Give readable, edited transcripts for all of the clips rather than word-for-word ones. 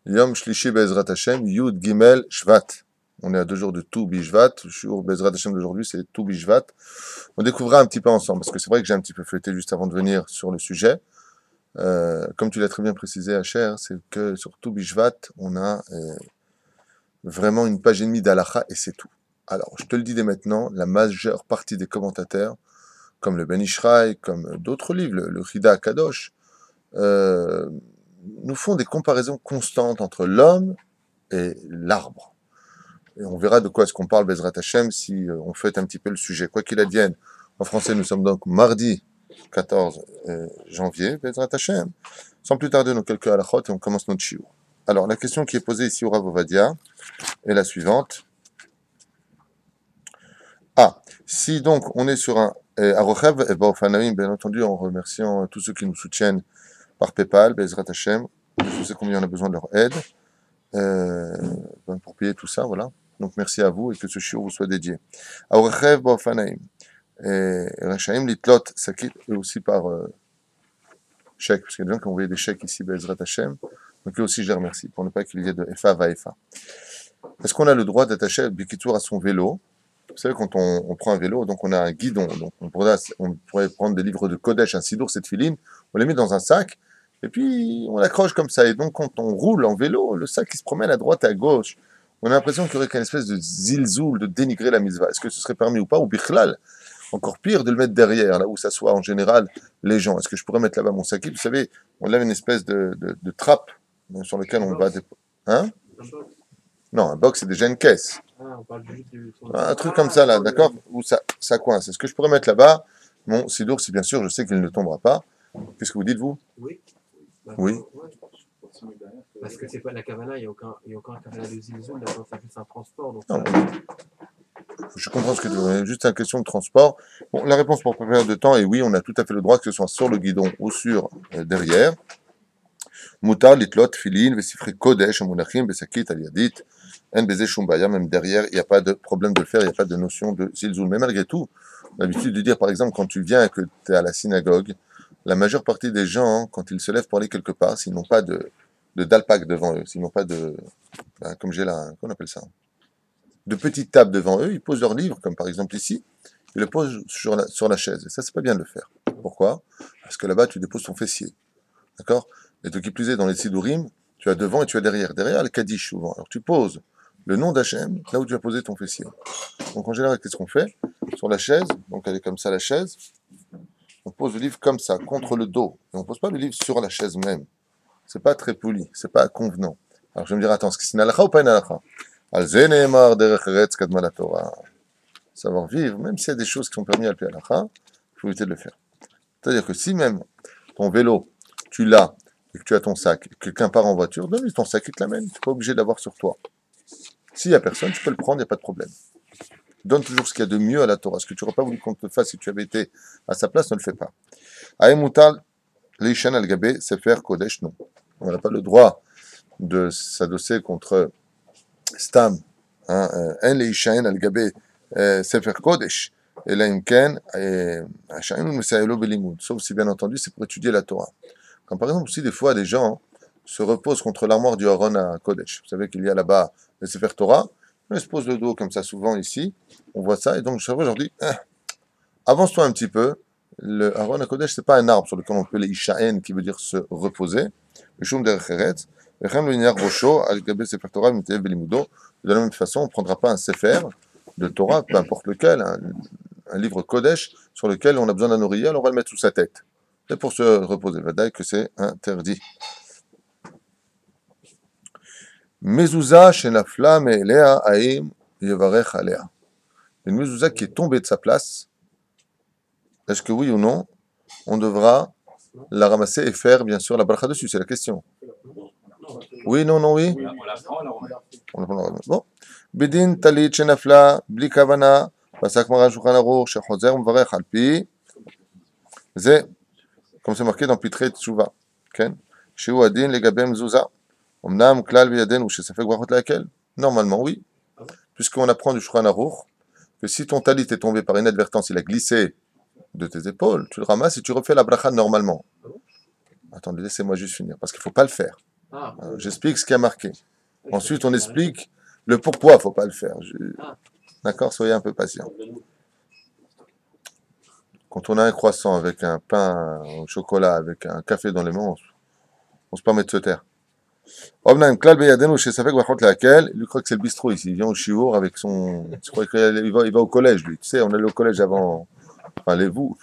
Yom Shlishi Bezrat Hashem, Yud Gimel Shvat. On est à 2 jours de Tou Bishvat. Le jour Bezrat Hashem d'aujourd'hui, c'est Tou Bishvat. On découvrira un petit peu ensemble, parce que c'est vrai que j'ai un petit peu feuilleté juste avant de venir sur le sujet. Comme tu l'as très bien précisé, Hacher, c'est que sur Tou Bishvat, on a vraiment une page et demie d'Alacha et c'est tout. Alors, je te le dis dès maintenant, la majeure partie des commentateurs, comme le Ben Ishraï, comme d'autres livres, le Chida Kadosh, nous font des comparaisons constantes entre l'homme et l'arbre. Et on verra de quoi est-ce qu'on parle, Bezrat Hashem, si on fait un petit peu le sujet. Quoi qu'il advienne, en français, nous sommes donc mardi 14 janvier, Bezrat Hashem. Sans plus tarder, nos quelques halachot et on commence notre shiur. Alors, la question qui est posée ici au Rav Ovadia est la suivante. Si donc on est sur un Arochev et Baofanaim, bien entendu, en remerciant tous ceux qui nous soutiennent par PayPal, Bezrat Hashem, je sais combien on a besoin de leur aide pour payer tout ça, voilà. Donc merci à vous et que ce shiur vous soit dédié. Aorechev Baofanaim, Rachaim Litlot Sakit, et aussi par chèque, parce qu'il y a des gens qui ont envoyé des chèques ici, Bezrat Hashem. Donc eux aussi je les remercie, pour ne pas qu'il y ait de Efa va Efa. Est-ce qu'on a le droit d'attacher Bikitour à son vélo? Vous savez, quand on prend un vélo, donc on a un guidon, donc on pourrait prendre des livres de Kodesh, un sidour, cette filine, on les met dans un sac, et puis on l'accroche comme ça. Et donc quand on roule en vélo, le sac il se promène à droite et à gauche. On a l'impression qu'il y aurait qu'une espèce de zilzoul, de dénigrer la mitzvah. Est-ce que ce serait permis ou pas? Ou bichlal, encore pire, de le mettre derrière, là où ça soit en général les gens. Est-ce que je pourrais mettre là-bas mon sac? Vous savez, on a une espèce de trappe sur laquelle on va... Hein? Non, un box c'est déjà une caisse. On parle juste du... Un truc comme ça là, d'accord? Où ça coince. Est-ce que je pourrais mettre là-bas mon sidour, si bien sûr je sais qu'il ne tombera pas? Qu'est-ce que vous dites, vous? Oui. Oui. Ouais. Parce que c'est pas la kavana, il n'y a aucun kavana de zilzoul, là, c'est juste un transport. Donc Non, je comprends ce que tu veux dire. Juste une question de transport. Bon, la réponse pour préparer de temps est oui, on a tout à fait le droit que ce soit sur le guidon ou sur derrière. Moutar, litlot, filin, vesifri kodesh, amunachim, besakit, aliadit, en beze shumbaya, même derrière, il n'y a pas de problème de le faire, il n'y a pas de notion de zilzoul. Mais malgré tout, on a l'habitude de dire, par exemple, quand tu viens et que tu es à la synagogue, la majeure partie des gens, quand ils se lèvent pour aller quelque part, s'ils n'ont pas de dalpak devant eux, s'ils n'ont pas de, comme j'ai là, qu'on appelle ça, de petites tables devant eux, ils posent leurs livres, comme par exemple ici, ils le posent sur la chaise. Et ça, c'est pas bien de le faire. Pourquoi? Parce que là-bas, tu déposes ton fessier. D'accord? Et donc, qui plus est, dans les sidourim, tu as devant et tu as derrière. Derrière, le kaddish, souvent. Alors, tu poses le nom d'Hachem là où tu as posé ton fessier. Donc, en général, qu'est-ce qu'on fait? Sur la chaise, donc elle est comme ça, la chaise, on pose le livre comme ça, contre le dos. Et on ne pose pas le livre sur la chaise même. C'est pas très poli, c'est pas convenant. Alors, je vais me dire, attends, est-ce que c'est une halakha ou pas une halakha? Al-Zeneemar derech eretz kadma la Torah. Savoir vivre, même s'il y a des choses qui sont permises à la halakha, il faut éviter de le faire. C'est-à-dire que si même ton vélo, tu l'as, et que tu as ton sac, et que quelqu'un part en voiture, donne-lui ton sac et te l'amène. Tu n'es pas obligé d'avoir sur toi. S'il n'y a personne, tu peux le prendre, il n'y a pas de problème. Donne toujours ce qu'il y a de mieux à la Torah. Ce que tu n'aurais pas voulu qu'on te fasse si tu avais été à sa place, ne le fais pas. Aïmoutal, Leishan al-Gabé, Sefer Kodesh, non. On n'a pas le droit de s'adosser contre Stam, en Leishan al-Gabé, Sefer Kodesh, et là, Imken, sauf si bien entendu, c'est pour étudier la Torah. Comme par exemple aussi des fois des gens se reposent contre l'armoire du Haron à Kodesh. Vous savez qu'il y a là-bas le Sefer Torah, ils se posent le dos comme ça souvent ici, on voit ça, et donc chaque fois je leur dis, avance-toi un petit peu, le Haron à Kodesh c'est pas un arbre sur lequel on peut les Ishaen qui veut dire se reposer, le Shum derech eretz, de la même façon on ne prendra pas un Sefer de Torah, peu importe lequel, un livre Kodesh sur lequel on a besoin d'un oreiller, alors on va le mettre sous sa tête. C'est pour se reposer. Vadaï que c'est interdit. Mezouza shenafla me'elea haïm yevarech alea. Une mezouza qui est tombée de sa place, est-ce que oui ou non, on devra la ramasser et faire bien sûr la bracha dessus? C'est la question. Oui, non, non, oui. On la prend. Bon. Bedin talit shenafla bli kavana pasak maran shulchan aruch shechozer mevarech al pi. C'est comme c'est marqué dans Pitrei Tshuva, Sheu Adin Legabé Mezouza, Omnam Klal Viyaden ou Shesafek Brachot Lakel. Normalement, oui, puisqu'on apprend du Shulchan Aruch que si ton talit est tombé par inadvertance, il a glissé de tes épaules, tu le ramasses et tu refais la bracha normalement. Attendez, laissez-moi juste finir, parce qu'il ne faut pas le faire. Ah, J'explique ce qui a marqué. je Ensuite, pensais on qu'il fallait arrêter. explique le pourquoi il ne faut pas le faire. Ah, D'accord? Soyez un peu patient. Quand on a un croissant avec un pain au chocolat, avec un café dans les mains, on se permet de se taire. Omnam klal beyadenu chez Safek Bachot laquelle, lui croit que c'est le bistrot ici. Il vient au chiour avec son. Je crois qu'il va au collège, lui. Tu sais, on allait au collège avant. Enfin, les vous.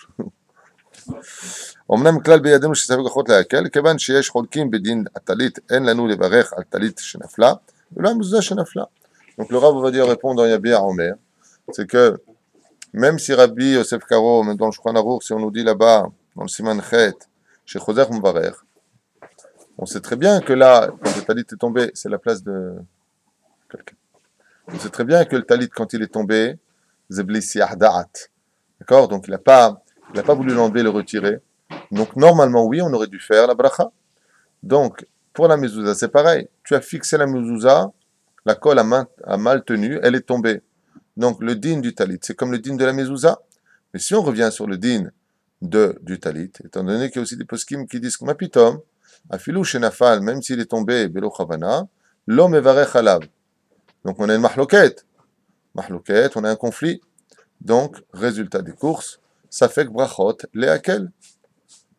אמנם כלל בידינו שספק אחות להקל, כיוון שיש חולקים בדין הטלית, אין לנו לברך על טלית שנפלה, ולא המזוזה שנפלה. Donc le Rav va dire répondre dans Yabia Omer, c'est que même si Rabbi Yosef Karo, même dans le Shulchan Aruch, si on nous dit là-bas, dans le Siman Chet, chez Choser Mvarer, on sait très bien que là, quand le talit est tombé, c'est la place de quelqu'un. On sait très bien que le talit, quand il est tombé, Zeblissi Ahda'at. D'accord? Donc il n'a pas voulu l'enlever, le retirer. Donc normalement, oui, on aurait dû faire la bracha. Donc, pour la mezouza, c'est pareil. Tu as fixé la mezouza, la colle a mal tenu, elle est tombée. Donc, le din du talit, c'est comme le din de la mezouza. Mais si on revient sur le din du talit, étant donné qu'il y a aussi des poskim qui disent que mapitom, afilou shenafal, même s'il est tombé, belo chavana, l'homme evarech alav. Donc, on a une mahloket. Mahloket, on a un conflit. Donc, résultat des courses, ça fait que brachot, leakel.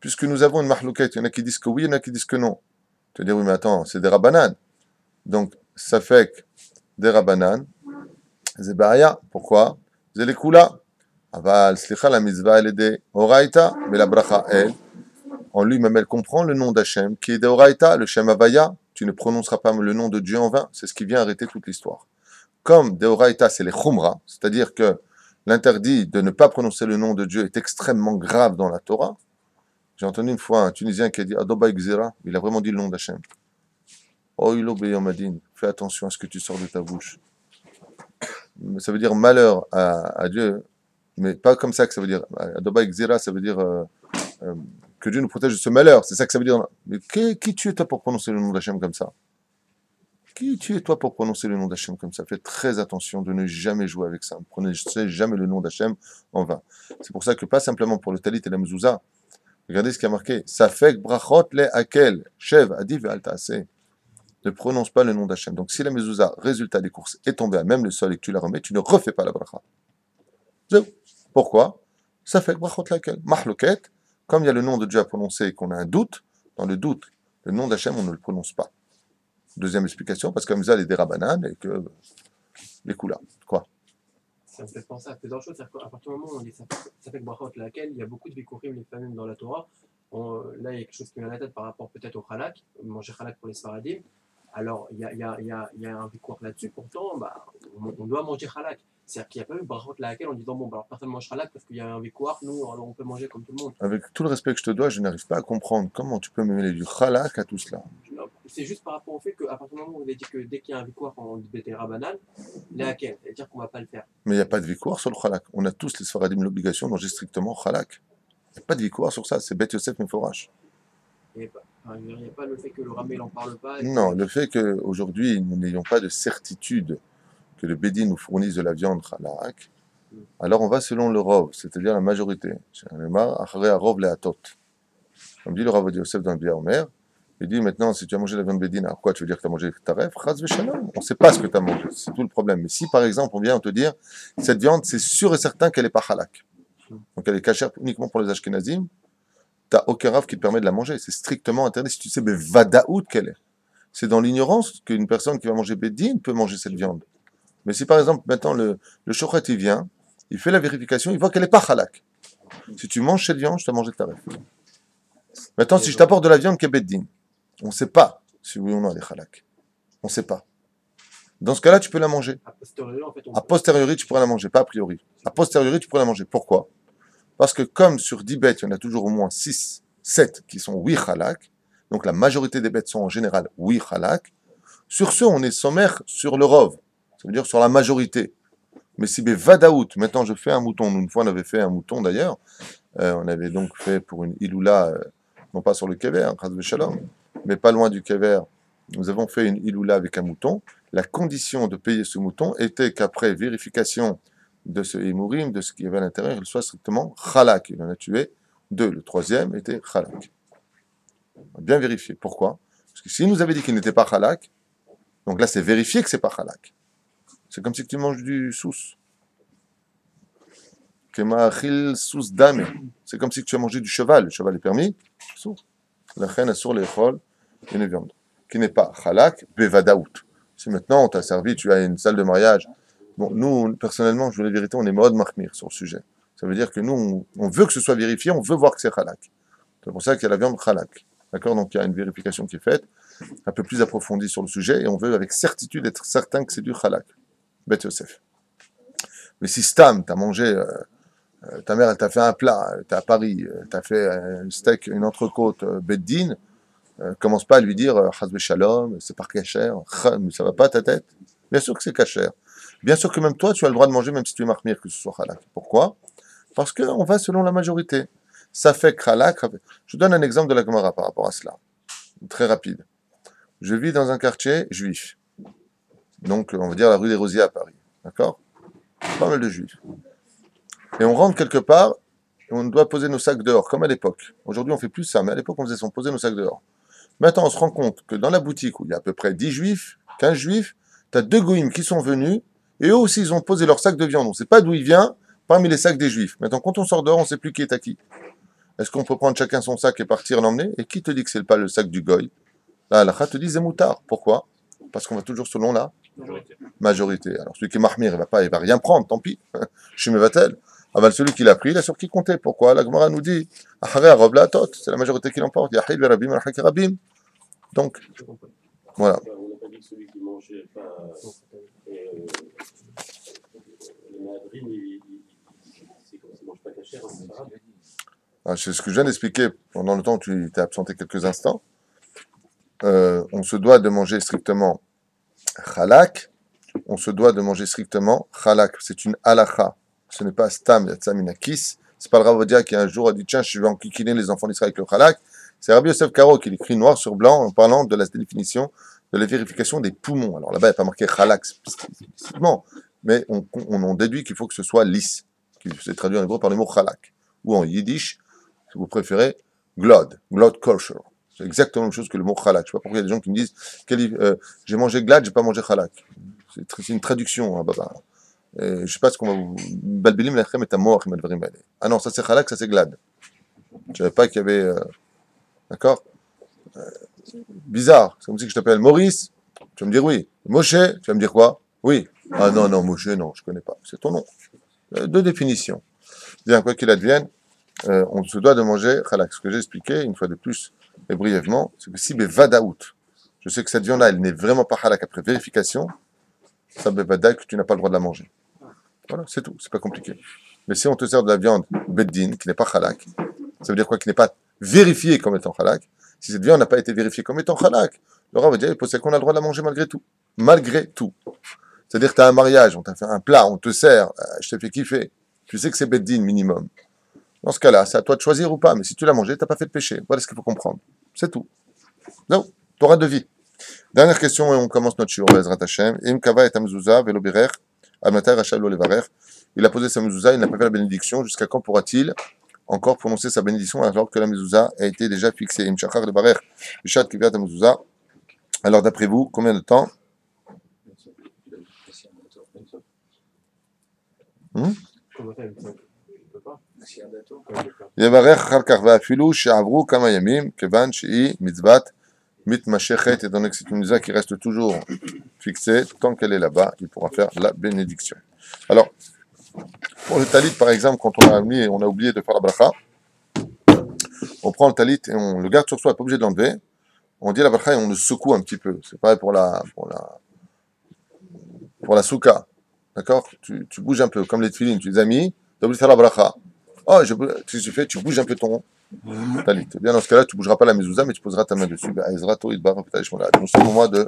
Puisque nous avons une mahlouket, il y en a qui disent que oui, il y en a qui disent que non. Tu vas dire, oui, mais attends, c'est des rabanan. Donc, ça fait que des rabanan, c'est baria. Pourquoi? C'est les kula. Aval, slicha, la mitzvah, elle est des oraita, mais la bracha, elle, en lui-même, elle comprend le nom d'Hachem, qui est des oraita, le Shem Havaya. Tu ne prononceras pas le nom de Dieu en vain. C'est ce qui vient arrêter toute l'histoire. Comme des oraita, c'est les chumra, c'est-à-dire que l'interdit de ne pas prononcer le nom de Dieu est extrêmement grave dans la Torah. J'ai entendu une fois un Tunisien qui a dit Adoba Xera, il a vraiment dit le nom d'Hachem. Oilo Beyomadin, fais attention à ce que tu sors de ta bouche. Ça veut dire malheur à Dieu, mais pas comme ça que ça veut dire. Adoba Xera, ça veut dire que Dieu nous protège de ce malheur. C'est ça que ça veut dire. Mais qui tu es toi pour prononcer le nom d'Hachem comme ça? Qui tu es toi pour prononcer le nom d'Hachem comme ça? Faites très attention de ne jamais jouer avec ça. Ne prenez jamais le nom d'Hachem en vain. C'est pour ça que pas simplement pour le talit et la mezouza, regardez ce qui a marqué. Safek brachot le akel. Shev adiv al ta'aseh. Ne prononce pas le nom d'Hachem. Donc si la mezouza, résultat des courses, est tombée à même le sol et que tu la remets, tu ne refais pas la bracha. Pourquoi? Safek brachot le akel. Mahloket, comme il y a le nom de Dieu à prononcer et qu'on a un doute, dans le doute, le nom d'Hachem, on ne le prononce pas. Deuxième explication, parce que comme ça, les dérabanan et que les koulas. Quoi? ça me fait penser à plusieurs choses. C'est-à-dire qu'à partir du moment où on dit ça fait que brachot laquelle, il y a beaucoup de bikurim, les familles dans la Torah. Là, il y a quelque chose qui me vient à la tête par rapport peut-être au halak, manger halak pour les sfaradim. Alors, il y a un bikour là-dessus. Pourtant, bah, on doit manger halak. C'est-à-dire qu'il n'y a pas eu brachot laquelle en disant bon, bah, alors personne ne mange halak parce qu'il y a un bikour, nous, alors on peut manger comme tout le monde. Avec tout le respect que je te dois, je n'arrive pas à comprendre comment tu peux me mêler du halak à tout cela. C'est juste par rapport au fait qu'à partir du moment où on a dit que dès qu'il y a un bikour, on dit bété rabanan, laquelle, c'est-à-dire qu'on ne va pas le faire. Mais il n'y a pas de victoire sur le halak. On a tous les sfaradim l'obligation de manger strictement halak. Il n'y a pas de victoire sur ça. C'est Bet Yosef Meforash. Il n'y a pas le fait que le ramé n'en parle pas. Non, le fait qu'aujourd'hui, nous n'ayons pas de certitude que le Bédin nous fournisse de la viande halak, alors on va selon le rov, c'est-à-dire la majorité. Comme dit le Rav Yosef dans le Bia Omer, il dit maintenant, si tu as mangé la viande Bédin, alors quoi, tu veux dire que tu as mangé taref? Chaz v'shalom. On ne sait pas ce que tu as mangé, c'est tout le problème. Mais si par exemple, on vient te dire, cette viande, c'est sûr et certain qu'elle n'est pas halak, donc elle est cachère uniquement pour les Ashkenazim, tu n'as aucun rave qui te permet de la manger. C'est strictement interdit si tu sais vadaout qu'elle est. C'est dans l'ignorance qu'une personne qui va manger Bédin peut manger cette viande. Mais si par exemple, maintenant, le shochet, il vient, il fait la vérification, il voit qu'elle n'est pas halak. Si tu manges cette viande, je t'ai mangé taref. Maintenant, si je t'apporte de la viande qui est Bédin, on ne sait pas si oui ou non elle est halak. On ne sait pas. Dans ce cas-là, tu peux la manger. A posteriori, tu pourras la manger, pas a priori. A posteriori, tu pourras la manger. Pourquoi? Parce que comme sur 10 bêtes, il y en a toujours au moins 6, 7 qui sont oui halak, donc la majorité des bêtes sont en général oui halak, sur ce, on est sommaire sur le rov, ça veut dire sur la majorité. Mais si vadaout, maintenant je fais un mouton, une fois on avait fait un mouton d'ailleurs, on avait donc fait pour une iloula, non pas sur le kever, mais pas loin du kever, nous avons fait une iloula avec un mouton. La condition de payer ce mouton était qu'après vérification de ce Imourim, de ce qu'il y avait à l'intérieur, il soit strictement Khalak. Il en a tué 2. Le troisième était Khalak. Bien vérifié. Pourquoi? Parce que s'il nous avait dit qu'il n'était pas halak, donc là c'est vérifié que c'est pas halak. C'est comme si tu manges du sous. C'est comme si tu as mangé du cheval. Le cheval est permis. Sous. La reine sur les chols, une viande. Qui n'est pas halak, bevadaout. Si maintenant on t'a servi, tu as une salle de mariage. Bon, nous, personnellement, je veux la vérité, on est mode mahmir sur le sujet. Ça veut dire que nous, on veut que ce soit vérifié, on veut voir que c'est halak. C'est pour ça qu'il y a la viande halak. D'accord? Donc il y a une vérification qui est faite, un peu plus approfondie sur le sujet, et on veut avec certitude être certain que c'est du halak. Bet Yosef. Mais si Stam, t'as mangé, ta mère, elle t'a fait un plat, t'es à Paris, t'as fait un steak, une entrecôte, beddin, commence pas à lui dire, Hazbe Shalom, c'est pas kasher, mais ça va pas ta tête? Bien sûr que c'est kasher. Bien sûr que même toi, tu as le droit de manger, même si tu es mahmir, que ce soit halak. Pourquoi? Parce qu'on va selon la majorité. Ça fait que halak. Je donne un exemple de la Gemara par rapport à cela. Très rapide. Je vis dans un quartier juif. Donc, on va dire la rue des Rosiers à Paris. D'accord? Pas mal de juifs. Et on rentre quelque part, et on doit poser nos sacs dehors, comme à l'époque. Aujourd'hui, on fait plus ça, mais à l'époque, on faisait ça, on posait nos sacs dehors. Maintenant, on se rend compte que dans la boutique, où il y a à peu près 10 juifs, 15 juifs, tu as 2 goïms qui sont venus, et eux aussi, ils ont posé leur sac de viande. On ne sait pas d'où il vient, parmi les sacs des juifs. Maintenant, quand on sort dehors, on ne sait plus qui est à qui. Est-ce qu'on peut prendre chacun son sac et partir l'emmener? Et qui te dit que c'est pas le sac du goy? Là, la te dit Zemoutard. Pourquoi? Parce qu'on va toujours selon la majorité. Alors, celui qui est mahmir, il va rien prendre, tant pis. Shimevatel. Aval, celui qui l'a pris, il a sur qui compter. Pourquoi? La Gemara nous dit, c'est la majorité qui l'emporte. Yahid verabim al rabim. Donc, voilà. On n'a pas dit que celui qui mangeait pas le mahadrim, c'est comme s'il ne mange pas cachère, c'est pas grave. C'est ce que je viens d'expliquer pendant le temps où tu t'es absenté quelques instants. On se doit de manger strictement halak. On se doit de manger strictement halak. C'est une halacha. Ce n'est pas stam yatsaminakis. C'est pas le Ravodia qui un jour a dit tiens, je vais enquiquiner les enfants d'Israël avec le halak. C'est Rabbi Yosef Karo qui l'écrit noir sur blanc en parlant de la définition de la vérification des poumons. Alors là-bas, il n'y a pas marqué halak spécifiquement, mais on en déduit qu'il faut que ce soit lisse, qui c'est traduit en hébreu par le mot halak, ou en yiddish, si vous préférez, glod kosher. C'est exactement la même chose que le mot halak. Je ne sais pas pourquoi il y a des gens qui me disent j'ai mangé glad, j'ai pas mangé halak. C'est une traduction, hein, baba. Je ne sais pas ce qu'on va vous. Balbelim lachem et amor. Ah non, ça c'est halak, ça c'est glad. Je ne savais pas qu'il y avait. D'accord? Bizarre. C'est comme si je t'appelle Maurice. Tu vas me dire oui. Moshe, tu vas me dire quoi? Oui. Ah non, non, Moshe, non, je ne connais pas. C'est ton nom. Deux définitions. Bien, quoi qu'il advienne, on se doit de manger halak. Ce que j'ai expliqué, une fois de plus et brièvement, c'est que si bevadaout, je sais que cette viande-là, elle n'est vraiment pas halak après vérification, ça bevadaout que tu n'as pas le droit de la manger. Voilà, c'est tout, c'est pas compliqué. Mais si on te sert de la viande beddin, qui n'est pas halak, ça veut dire quoi? Qui n'est pas vérifiée comme étant halak. Si cette viande n'a pas été vérifiée comme étant halak, le Rav va dire, c'est qu'on a le droit de la manger malgré tout. Malgré tout. C'est-à-dire que tu as un mariage, on t'a fait un plat, on te sert, je t'ai fait kiffer. Tu sais que c'est beddin minimum. Dans ce cas-là, c'est à toi de choisir ou pas. Mais si tu l'as mangé, tu n'as pas fait de péché. Voilà ce qu'il faut comprendre. C'est tout. Non, tu auras de vie. Dernière question et on commence notre shiur. Bezrat Hashem. Im kava et amzouza velo birer. Il a posé sa mezouza, il n'a pas fait la bénédiction. Jusqu'à quand pourra-t-il encore prononcer sa bénédiction alors que la mezouza a été déjà fixée? Alors d'après vous, combien de temps? יברך אחר כך ואפילו שעברו כמה ימים כיוון שהיא מצוות מתמשכת, étant donné que c'est une mitzvah qui reste toujours fixée, tant qu'elle est là-bas, il pourra faire la bénédiction. Alors, pour le talit, par exemple, quand on a oublié de faire la bracha, on prend le talit et on le garde sur soi, pas obligé de l'enlever, on dit la bracha et on le secoue un petit peu. C'est pareil pour la souka, d'accord? Tu bouges un peu, comme les tefilines, tu les as mis, tu as oublié de faire la bracha. Oh, qu'est-ce que tu fais? Tu bouges un peu ton talit. Bien, dans ce cas-là, tu ne bougeras pas la mezouza, mais tu poseras ta main dessus. Nous sommes au mois de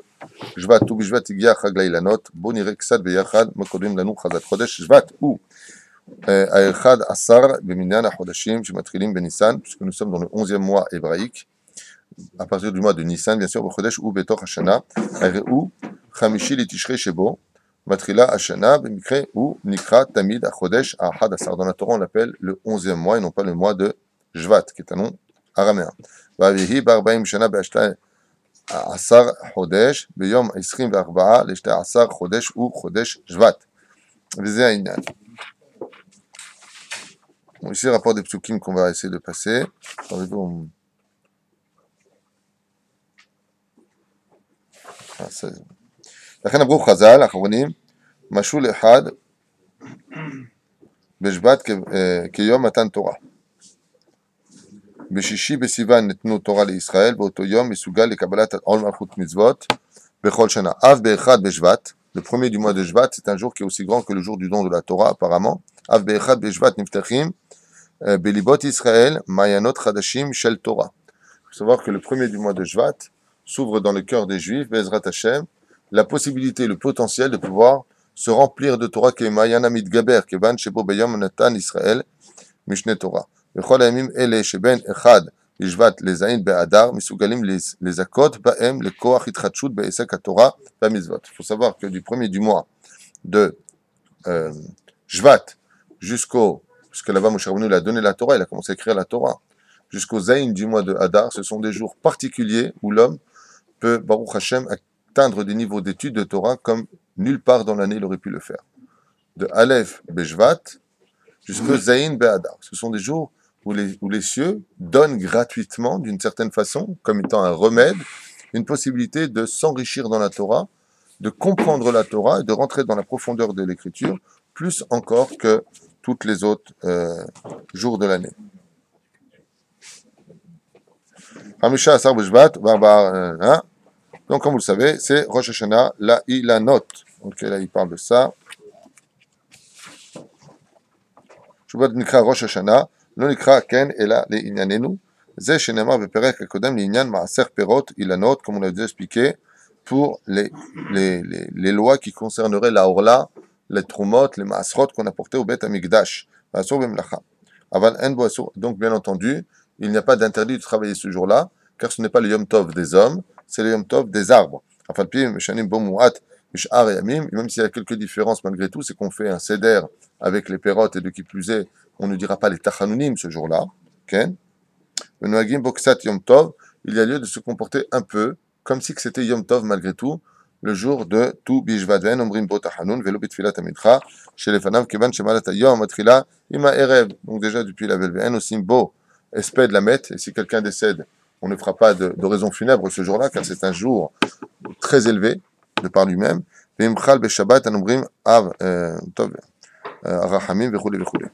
Shvat, ou Bishvat, Igia, Chaglai, Lanot, Bonire, Ksad, Beyachad, Makodim, Lanou, Chazat, Chodesh, Shvat, ou Aechad, Asar, Beminyan, Achodashim, Shematrilim, Benissan, puisque nous sommes dans le 11e mois hébraïque, à partir du mois de Nissan, bien sûr, Chodesh, ou Betor, Hashana, ou Chamishi, Litishre, Shebo, Matrila Hashana, Bemikre, ou Nikra, Tamid, Achodesh, Ahad, Asar. Dans la Torah, on l'appelle le 11e mois et non pas le mois de Shvat, qui est un nom araméen. Vavihi, Barbaim, Shana, Beashta, Asar Chodesh, Beyom 24, l'Eshte Asar Chodesh ou Chodesh Shvat. Vizé Aïnan. Bon, ici, le rapport des psukim qu'on va essayer de passer. לכן אמרו חז"ל, האחרונים, משול אחד בשבט כיום מתן תורה. בשישי בסיוון נתנו תורה לישראל, באותו יום מסוגל לקבלת עול מלכות מצוות בכל שנה. אב באחד בשבט, le premier du mois de Shvat, c'est un jour qui est aussi grand que le jour du don de la Torah, apparemment. Av be'echad be'shvat niftachim belibot Israël mayanot chadashim shel Torah. Il faut savoir que le premier du mois de Shvat s'ouvre dans le cœur des Juifs, Be'ezrat Hashem, la possibilité, le potentiel de pouvoir se remplir de Torah qui est mayana mitgaber, kevan shebo beyom natan Israël mishne Torah. V'chol hayamim ele sheben echad Shvat lezayin be'adar misugalim les akot ba'em le koach itchatshut be'esek haTorah ba'mizvot. Il faut savoir que du premier du mois de Shvat puisque là-bas Moshe Rabbeinu il a donné la Torah, il a commencé à écrire la Torah, jusqu'au Zayin du mois de Hadar, ce sont des jours particuliers où l'homme peut, Baruch Hashem, atteindre des niveaux d'études de Torah comme nulle part dans l'année il aurait pu le faire. De Aleph Beshvat jusqu'au Zayin Behadar. Ce sont des jours où les cieux donnent gratuitement, d'une certaine façon, comme étant un remède, une possibilité de s'enrichir dans la Torah, de comprendre la Torah et de rentrer dans la profondeur de l'écriture, plus encore que toutes les autres jours de l'année. Hamisha Asar Beshvat, donc comme vous le savez, c'est Rosh Hashanah, la Ilanot. Donc là, il parle de ça. Shabbat Nikra Rosh Hashanah, לא נקרא כן אלא לענייננו, זה שנאמר בפרק הקודם לעניין מעשר פירות אילנות, comme on l'a déjà expliqué, pour les lois qui concerneraient la orla, les trumot, les maasrot qu'on apportait au Beth Amikdash, asur b'melacha. Aval en bo asur. Donc bien entendu, il n'y a pas d'interdit de travailler ce jour-là, car ce n'est pas le Yom Tov des hommes, c'est le Yom Tov des arbres. Afal pi meshanim bo mu'at mish'ar yamim, même s'il y a quelques différences malgré tout, c'est qu'on fait un seder avec les pérotes et de qui plus est, on ne dira pas les tachanunim ce jour-là. Okay? Il y a lieu de se comporter un peu comme si c'était Yom Tov malgré tout, le jour de Tu Bishvat Ve'en Omrim Bo Tachanun Ve'lo B'Tfilat HaMincha Shelefanav Kevan Shemalat Hayom Matchila Ima Erev. Donc déjà depuis la Ve'en Osim Bo Esped Lamet, et si quelqu'un décède, on ne fera pas de raison funèbre ce jour-là, car c'est un jour très élevé de par lui-même. Ve'imchal Be'Shabbat An Omrim Av Tov Rahamim Ve'chule Ve'chule.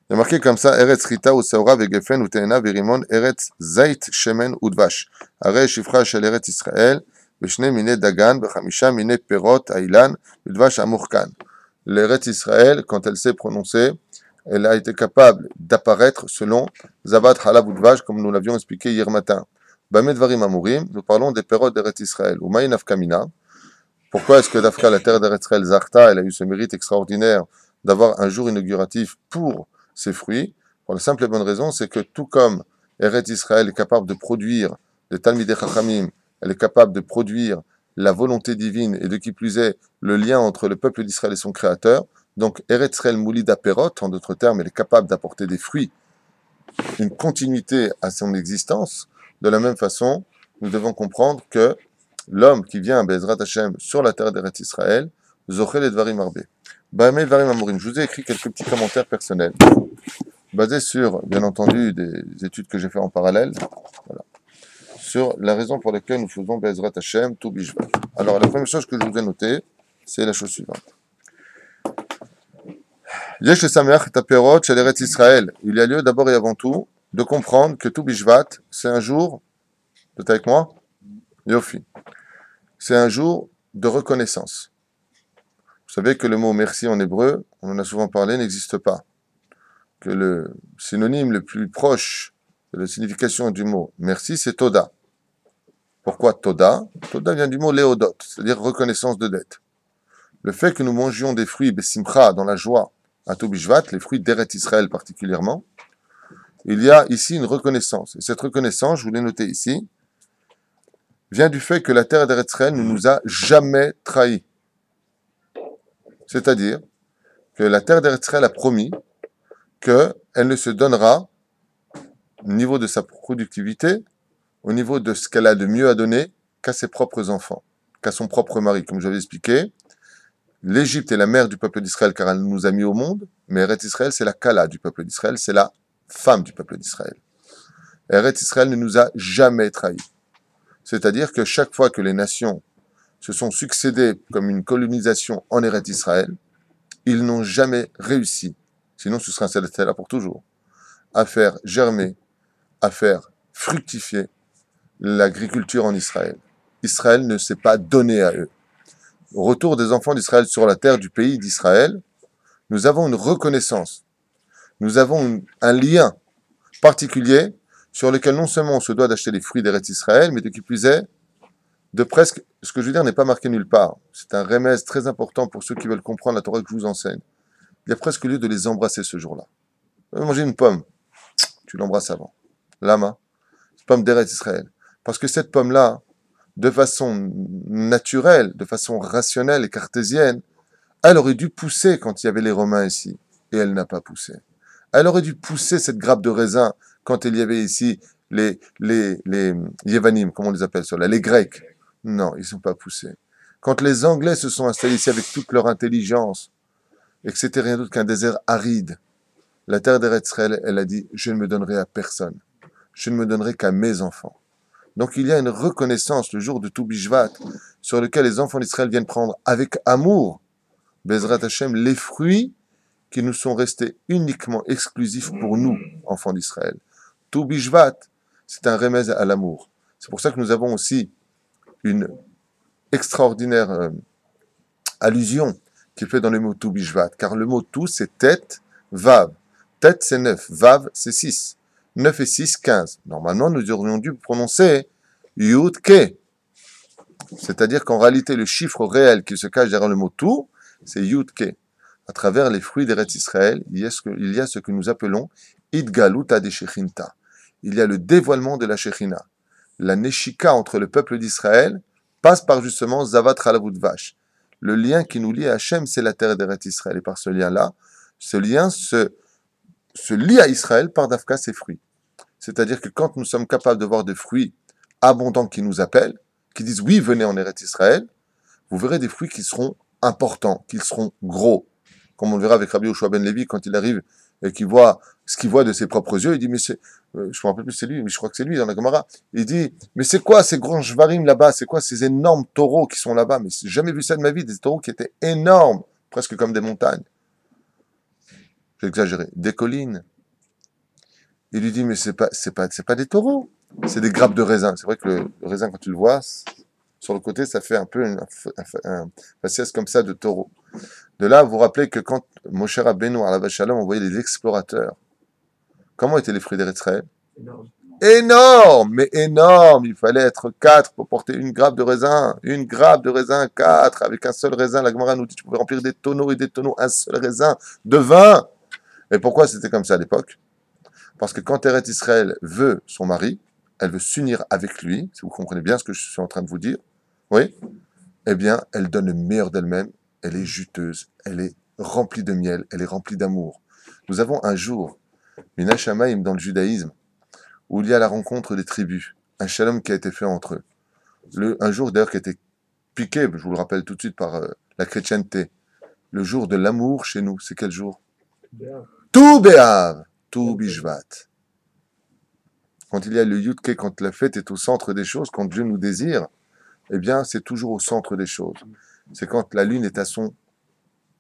Il y a marqué comme ça, Eretz Rita ou Saura vegefen ou Teena verimon Eretz Zait Shemen ou Dvash. Arei Shifra shel Eretz Israël, veshne mine Dagan, vechamisha mine Perot Ailan, Dvash Amurkan. L'Eretz Israël, quand elle s'est prononcée, elle a été capable d'apparaître selon Zavat Halav ou Dvash, comme nous l'avions expliqué hier matin. Bameh Dvarim Amurim, nous parlons des Perot d'Eretz Israël. Ou Maï Nafkamina. Pourquoi est-ce que Dafka, la terre d'Eretz Israël, Zarta, elle a eu ce mérite extraordinaire d'avoir un jour inauguratif pour ses fruits, pour la simple et bonne raison, c'est que tout comme Eretz Israël est capable de produire les Talmidei Chachamim, elle est capable de produire la volonté divine et de qui plus est le lien entre le peuple d'Israël et son créateur, donc Eretz Israël Moulida Perot, en d'autres termes, elle est capable d'apporter des fruits, une continuité à son existence. De la même façon, nous devons comprendre que l'homme qui vient, Be'ezrat Hashem, sur la terre d'Eretz Israël, Zochel et Dvarim Arbe. Bameh Dvarim Amurim. Je vous ai écrit quelques petits commentaires personnels, basés sur, bien entendu, des études que j'ai fait en parallèle, voilà, sur la raison pour laquelle nous faisons Be'ezrat Hashem, Tu Bishvat. Alors, la première chose que je vous ai notée, c'est la chose suivante. Yesh Sameach Taperot Shel Eretz Israël. Il y a lieu d'abord et avant tout de comprendre que Tu Bishvat, c'est un jour, vous êtes avec moi? Yofi. C'est un jour de reconnaissance. Vous savez que le mot merci en hébreu, on en a souvent parlé, n'existe pas. Que le synonyme le plus proche de la signification du mot merci, c'est Toda. Pourquoi Toda? Toda vient du mot Léodot, c'est-à-dire reconnaissance de dette. Le fait que nous mangions des fruits Bessimcha dans la joie à Tu Bishvat, les fruits d'Eretz Israël particulièrement, il y a ici une reconnaissance. Et cette reconnaissance, je vous l'ai noté ici, vient du fait que la terre d'Eretz Israël ne nous a jamais trahis. C'est-à-dire que la terre d'Eretz Israël a promis qu'elle ne se donnera au niveau de sa productivité, au niveau de ce qu'elle a de mieux à donner qu'à ses propres enfants, qu'à son propre mari. Comme j'avais expliqué, l'Égypte est la mère du peuple d'Israël car elle nous a mis au monde, mais Eretz Israël, c'est la Kala du peuple d'Israël, c'est la femme du peuple d'Israël. Eretz Israël ne nous a jamais trahis. C'est-à-dire que chaque fois que les nations se sont succédées comme une colonisation en Eretz Israël, ils n'ont jamais réussi, sinon ce sera un céleste pour toujours, à faire germer, à faire fructifier l'agriculture en Israël. Israël ne s'est pas donné à eux. Au retour des enfants d'Israël sur la terre du pays d'Israël, nous avons une reconnaissance, nous avons un lien particulier sur lequel non seulement on se doit d'acheter les fruits d'Eretz Israël, mais de qui plus est, de presque, ce que je veux dire n'est pas marqué nulle part. C'est un remède très important pour ceux qui veulent comprendre la Torah que je vous enseigne. Il y a presque lieu de les embrasser ce jour-là. Vous avez mangé une pomme, tu l'embrasses avant. Lama, pomme d'Eretz Israël. Parce que cette pomme-là, de façon naturelle, de façon rationnelle et cartésienne, elle aurait dû pousser quand il y avait les Romains ici, et elle n'a pas poussé. Elle aurait dû pousser cette grappe de raisin quand il y avait ici les Yévanim, comment on les appelle ceux-là, les Grecs. Non, ils ne sont pas poussés. Quand les Anglais se sont installés ici avec toute leur intelligence, et que c'était rien d'autre qu'un désert aride, la terre d'Eretz Israël, elle a dit, je ne me donnerai à personne. Je ne me donnerai qu'à mes enfants. Donc il y a une reconnaissance le jour de Tou Bishvat sur lequel les enfants d'Israël viennent prendre avec amour, Bezrat Hashem, les fruits qui nous sont restés uniquement exclusifs pour nous, enfants d'Israël. Tou Bishvat, c'est un remède à l'amour. C'est pour ça que nous avons aussi une extraordinaire allusion qui est faite dans le mot Tou Bishvat, car le mot Tou c'est tête, Vav. Tête c'est 9, Vav c'est 6. 9 et 6, 15. Normalement, nous aurions dû prononcer Yud Ke. C'est-à-dire qu'en réalité, le chiffre réel qui se cache derrière le mot tout, c'est Yud Ke. À travers les fruits d'Eretz Israël, il y a ce que nous appelons Idgaluta de Shechinta. Il y a le dévoilement de la Shechina. La Neshika entre le peuple d'Israël passe par justement Zavat Chalavut Vash. Le lien qui nous lie à Hachem, c'est la terre d'Eretz Israël. Et par ce lien-là, ce lien se lie à Israël par Dafka ses fruits. C'est-à-dire que quand nous sommes capables de voir des fruits abondants qui nous appellent, qui disent oui, venez en Eretz Israël, vous verrez des fruits qui seront importants, qui seront gros. Comme on le verra avec Rabbi Yoshua ben Levi quand il arrive et qu'il voit ce qu'il voit de ses propres yeux, il dit mais c'est, je me rappelle plus c'est lui, mais je crois que c'est lui dans la Gemara. Il dit mais c'est quoi ces grands jvarim là-bas, c'est quoi ces énormes taureaux qui sont là-bas? Mais j'ai jamais vu ça de ma vie, des taureaux qui étaient énormes, presque comme des montagnes. J'ai exagéré, des collines. Il lui dit, mais c'est pas des taureaux, c'est des grappes de raisin. C'est vrai que le raisin, quand tu le vois, sur le côté, ça fait un peu un faciès comme ça de taureau. De là, vous vous rappelez que quand Moshe Rabbeinu, à la Shalom, envoyait les explorateurs, comment étaient les fruits d'Eretz Israël? Énorme. Énorme, mais énorme. Il fallait être 4 pour porter une grappe de raisin. Une grappe de raisin, 4, avec un seul raisin. La Gemara nous dit, tu pouvais remplir des tonneaux et des tonneaux, un seul raisin de vin. Et pourquoi c'était comme ça à l'époque? Parce que quand Eretz Israël veut son mari, elle veut s'unir avec lui, si vous comprenez bien ce que je suis en train de vous dire, oui, eh bien, elle donne le meilleur d'elle-même, elle est juteuse, elle est remplie de miel, elle est remplie d'amour. Nous avons un jour, une Hashamaïm dans le judaïsme, où il y a la rencontre des tribus, un shalom qui a été fait entre eux. Un jour d'ailleurs qui a été piqué, je vous le rappelle tout de suite par la chrétienté, le jour de l'amour chez nous, c'est quel jour? Tout Béav, tout Bishvat. Quand il y a le Yudke, quand la fête est au centre des choses, quand Dieu nous désire, eh bien, c'est toujours au centre des choses. C'est quand la lune est à son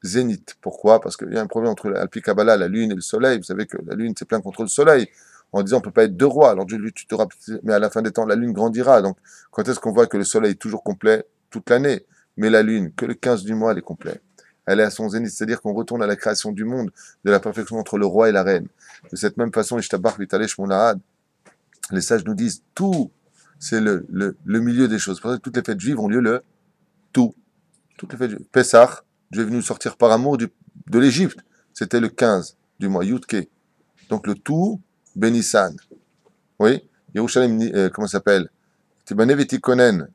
zénith. Pourquoi? Parce qu'il y a un problème entre l'Alpi Kabbalah, la lune et le soleil. Vous savez que la lune, c'est plein contre le soleil. En disant, on ne peut pas être deux rois. Alors Dieu lui, tu te rappelles, mais à la fin des temps, la lune grandira. Donc, quand est-ce qu'on voit que le soleil est toujours complet? Toute l'année. Mais la lune, que le 15 du mois, elle est complète. Elle est à son zénith, c'est-à-dire qu'on retourne à la création du monde, de la perfection entre le roi et la reine. De cette même façon, Ishtabach Vitale Shmonahad, les sages nous disent, tout, c'est le milieu des choses. Pour ça que toutes les fêtes juives ont lieu le tout. Toutes les fêtes juives. Pessah, Dieu est venu sortir par amour de l'Égypte. C'était le 15 du mois, Yudke. Donc le tout, Benissan. Oui, Yerushalayim, comment ça s'appelle? Tibanevetikonen,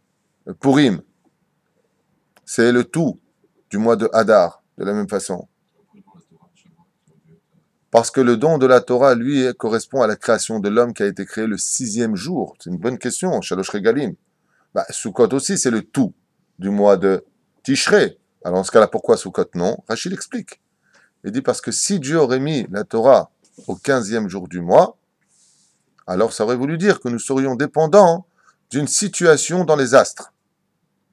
Purim. C'est le tout du mois de Hadar, de la même façon. Parce que le don de la Torah, lui, correspond à la création de l'homme qui a été créé le 6e jour. C'est une bonne question, Shalosh Regalim. Sukkot aussi, c'est le tout du mois de Tishrei. Alors, dans ce cas-là, pourquoi Sukkot non? Rachid explique. Il dit parce que si Dieu aurait mis la Torah au 15e jour du mois, alors ça aurait voulu dire que nous serions dépendants d'une situation dans les astres.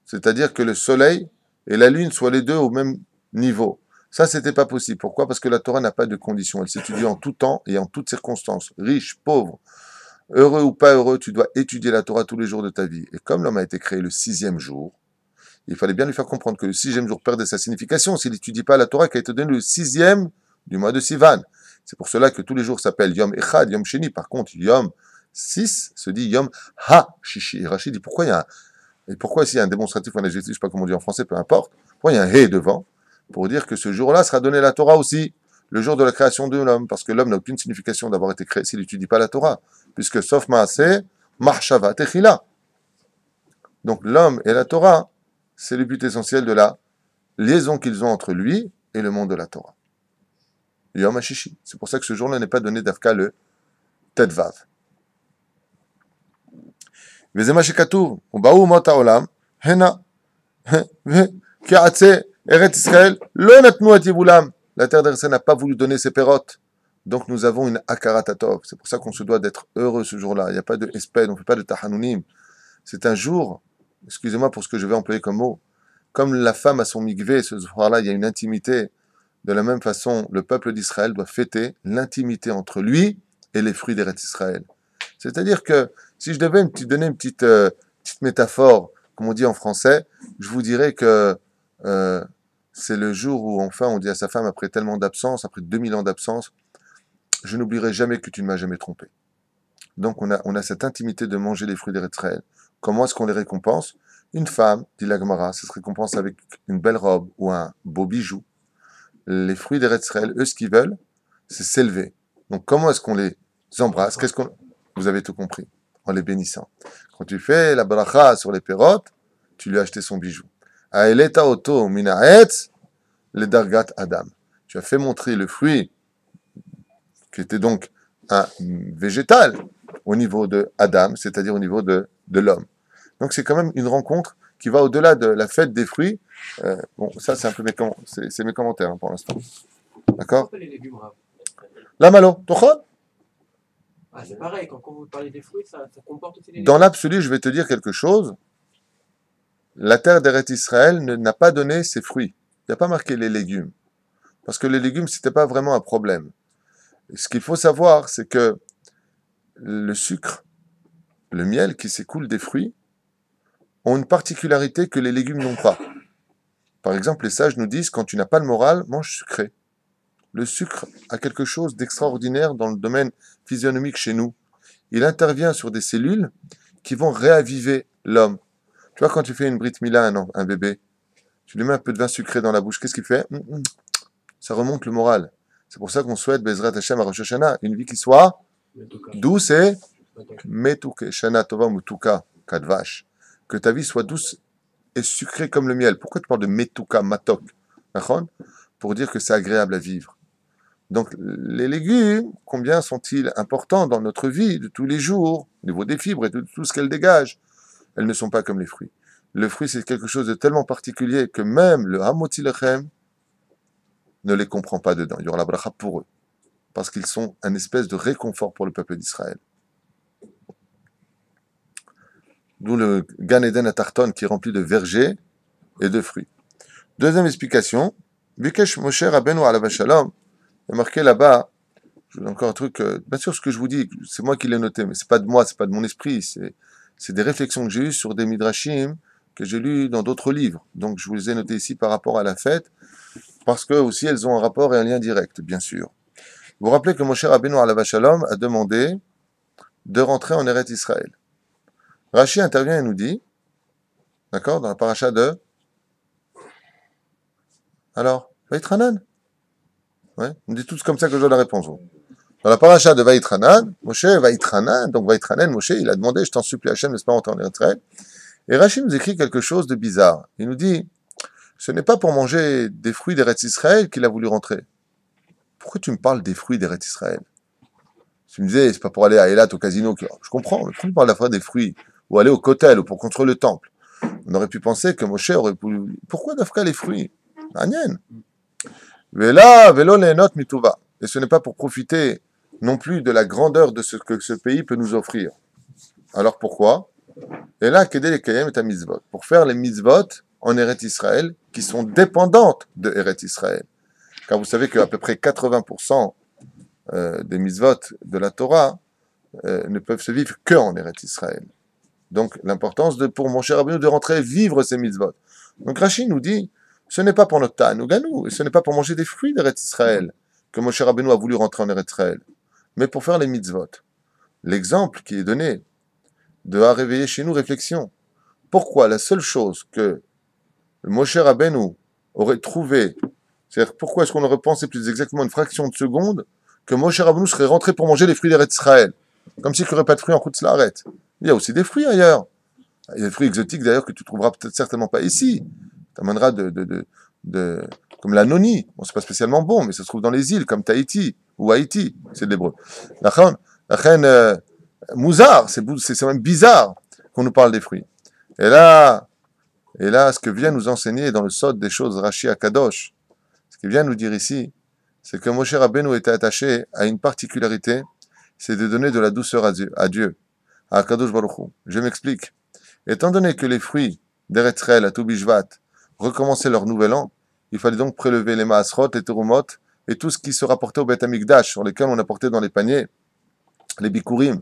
C'est-à-dire que le soleil et la lune soient les deux au même niveau. Ça, c'était pas possible. Pourquoi? Parce que la Torah n'a pas de conditions. Elle s'étudie en tout temps et en toutes circonstances. Riche, pauvre, heureux ou pas heureux, tu dois étudier la Torah tous les jours de ta vie. Et comme l'homme a été créé le 6e jour, il fallait bien lui faire comprendre que le 6e jour perdait sa signification s'il n'étudie pas la Torah qui a été donnée le 6e du mois de Sivan. C'est pour cela que tous les jours s'appellent Yom Echad, Yom Sheni. Par contre, Yom 6 se dit Yom Ha-Shishi. Et Rachid dit pourquoi il y a pourquoi s'il y a un démonstratif ou un adjectif, je ne sais pas comment on dit en français, peu importe, pourquoi il y a un He devant? Pour dire que ce jour-là sera donné la Torah aussi, le jour de la création de l'homme, parce que l'homme n'a aucune signification d'avoir été créé s'il n'étudie pas la Torah, puisque sauf Maaseh, Marshava, Techila. Donc l'homme et la Torah, c'est le but essentiel de la liaison qu'ils ont entre lui et le monde de la Torah. Yom HaShishi. C'est pour ça que ce jour-là n'est pas donné d'Afka le Tedvav. וזה מה שכתוב, ובאו אומות העולם, הנה, וכעצי ארץ ישראל, לא נתנו את יבולם. La terre d'Israël n'a pas voulu donner ses pérotes. Donc nous avons une akarat atov. C'est pour ça qu'on se doit d'être heureux ce jour-là. Il n'y a pas de espède, on ne fait pas de tahanounim. C'est un jour, excusez-moi pour ce que je vais employer comme mot, comme la femme a son migvé, ce soir-là, il y a une intimité. De la même façon, le peuple d'Israël doit fêter l'intimité entre lui et les fruits d'Eretz Israël. C'est-à-dire que si je devais donner une petite métaphore, comme on dit en français, je vous dirais que c'est le jour où enfin on dit à sa femme, après tellement d'absence, après 2000 ans d'absence, je n'oublierai jamais que tu ne m'as jamais trompé. Donc on a cette intimité de manger les fruits d'Eretz Israël. Comment est-ce qu'on les récompense? Une femme, dit la Gemara, ça se récompense avec une belle robe ou un beau bijou. Les fruits d'Eretz Israël, eux, ce qu'ils veulent, c'est s'élever. Donc comment est-ce qu'on les embrasse? Vous avez tout compris, en les bénissant. Quand tu fais la bracha sur les pérotes, tu lui as acheté son bijou. Aeleta oto minaetz le dargat adam. Tu as fait montrer le fruit, qui était donc un végétal, au niveau de Adam, c'est-à-dire au niveau de l'homme. Donc c'est quand même une rencontre qui va au-delà de la fête des fruits. Bon, ça c'est un peu c'est mes commentaires hein, pour l'instant. D'accord? Les légumes, Rav. La malo, tochon? Ah, c'est pareil, quand vous parlez des fruits, ça comporte aussi des légumes. Dans l'absolu, je vais te dire quelque chose. La terre d'Eretz Israël n'a pas donné ses fruits. Il n'y a pas marqué les légumes. Parce que les légumes, ce n'était pas vraiment un problème. Et ce qu'il faut savoir, c'est que le sucre, le miel qui s'écoule des fruits, ont une particularité que les légumes n'ont pas. Par exemple, les sages nous disent, quand tu n'as pas le moral, mange sucré. Le sucre a quelque chose d'extraordinaire dans le domaine physionomique chez nous. Il intervient sur des cellules qui vont réaviver l'homme. Tu vois, quand tu fais une brit mila à un bébé, tu lui mets un peu de vin sucré dans la bouche, qu'est-ce qu'il fait? Ça remonte le moral. C'est pour ça qu'on souhaite, Bezrat Hashem à Rosh Hashanah, une vie qui soit douce et metuke, shana tova mutuka, kadvash. Que ta vie soit douce et sucrée comme le miel. Pourquoi tu parles de metuka, matok? Pour dire que c'est agréable à vivre. Donc, les légumes, combien sont-ils importants dans notre vie de tous les jours, au niveau des fibres et de tout ce qu'elles dégagent? Elles ne sont pas comme les fruits. Le fruit, c'est quelque chose de tellement particulier que même le Hamoti Lechem ne les comprend pas dedans. Il y aura la bracha pour eux. Parce qu'ils sont un espèce de réconfort pour le peuple d'Israël. D'où le Gan Eden à Tarton qui est rempli de vergers et de fruits. Deuxième explication, Bikesh Moshe Rabbeinu alav shalom, il y a marqué là-bas, je vous dis encore un truc, bien sûr ce que je vous dis, c'est moi qui l'ai noté, mais c'est pas de moi, c'est pas de mon esprit, c'est des réflexions que j'ai eues sur des midrashim que j'ai lus dans d'autres livres. Donc je vous les ai notés ici par rapport à la fête, parce que aussi elles ont un rapport et un lien direct, bien sûr. Vous vous rappelez que Moshe Rabbeinu alav shalom a demandé de rentrer en Eretz Israël. Rashi intervient et nous dit, d'accord, dans la paracha de... Alors, Vaïtranan. Ouais, on dit tous comme ça que je donne la réponse. Dans la paracha de Vaïtranan, Moshe, Vaïtranan, donc Vaïtranan, Moshe, il a demandé, je t'en supplie Hachem, n'est-ce pas, rentrer en Israël. Et Rashi nous écrit quelque chose de bizarre. Il nous dit, ce n'est pas pour manger des fruits d'Eretz Israël qu'il a voulu rentrer. pourquoi tu me parles des fruits d'Eretz Israël? Tu me disais, c'est pas pour aller à Eilat au casino. Je comprends, mais pourquoi tu me parles à la fois des fruits? Ou aller au Kotel, ou pour construire le temple? On aurait pu penser que Moshe aurait pu... Pourquoi d'Afka les fruits? Agnien. Vela, velo leenot mituva. Et ce n'est pas pour profiter non plus de la grandeur de ce que ce pays peut nous offrir. Alors pourquoi? Et là, Kedé les Kayem est à mitzvot. Pour faire les mitzvot en Eretz Israël, qui sont dépendantes de Eretz Israël. Car vous savez qu'à peu près 80% des mitzvot de la Torah ne peuvent se vivre qu'en Eretz Israël. Donc l'importance pour mon cher Rabbeinu de rentrer vivre ces mitzvot. Donc Rachid nous dit, ce n'est pas pour notre Ta'anouganou, et ce n'est pas pour manger des fruits d'Eretz Israël que Moshe Rabbeinu a voulu rentrer en Eretz Israël, mais pour faire les mitzvot. L'exemple qui est donné doit réveiller chez nous réflexion. Pourquoi la seule chose que Moshe Rabbeinu aurait trouvé, c'est-à-dire pourquoi est-ce qu'on aurait pensé plus exactement une fraction de seconde que Moshe Rabbeinu serait rentré pour manger les fruits d'Eretz Israël, comme s'il n'y aurait pas de fruits en Chutz La'aretz. Il y a aussi des fruits ailleurs. Il y a des fruits exotiques d'ailleurs que tu trouveras peut-être certainement pas ici. Tu amèneras comme la noni. Bon, c'est pas spécialement bon, mais ça se trouve dans les îles comme Tahiti ou Haïti. C'est de l'hébreu. La reine Mouzar, c'est même bizarre qu'on nous parle des fruits. Et là, ce que vient nous enseigner dans le Sod des choses Rashi Akadosh, ce qu'il vient nous dire ici, c'est que Moshe Rabbeinu était attaché à une particularité, c'est de donner de la douceur à Dieu, à Akadosh Baruch Hu. Je m'explique. Étant donné que les fruits d'Eretz Israël à Toubishvat recommençaient leur nouvel an, il fallait donc prélever les Maasrot, les Terumot, et tout ce qui se rapportait au Beth Amikdash, sur lesquels on apportait dans les paniers, les Bikurim.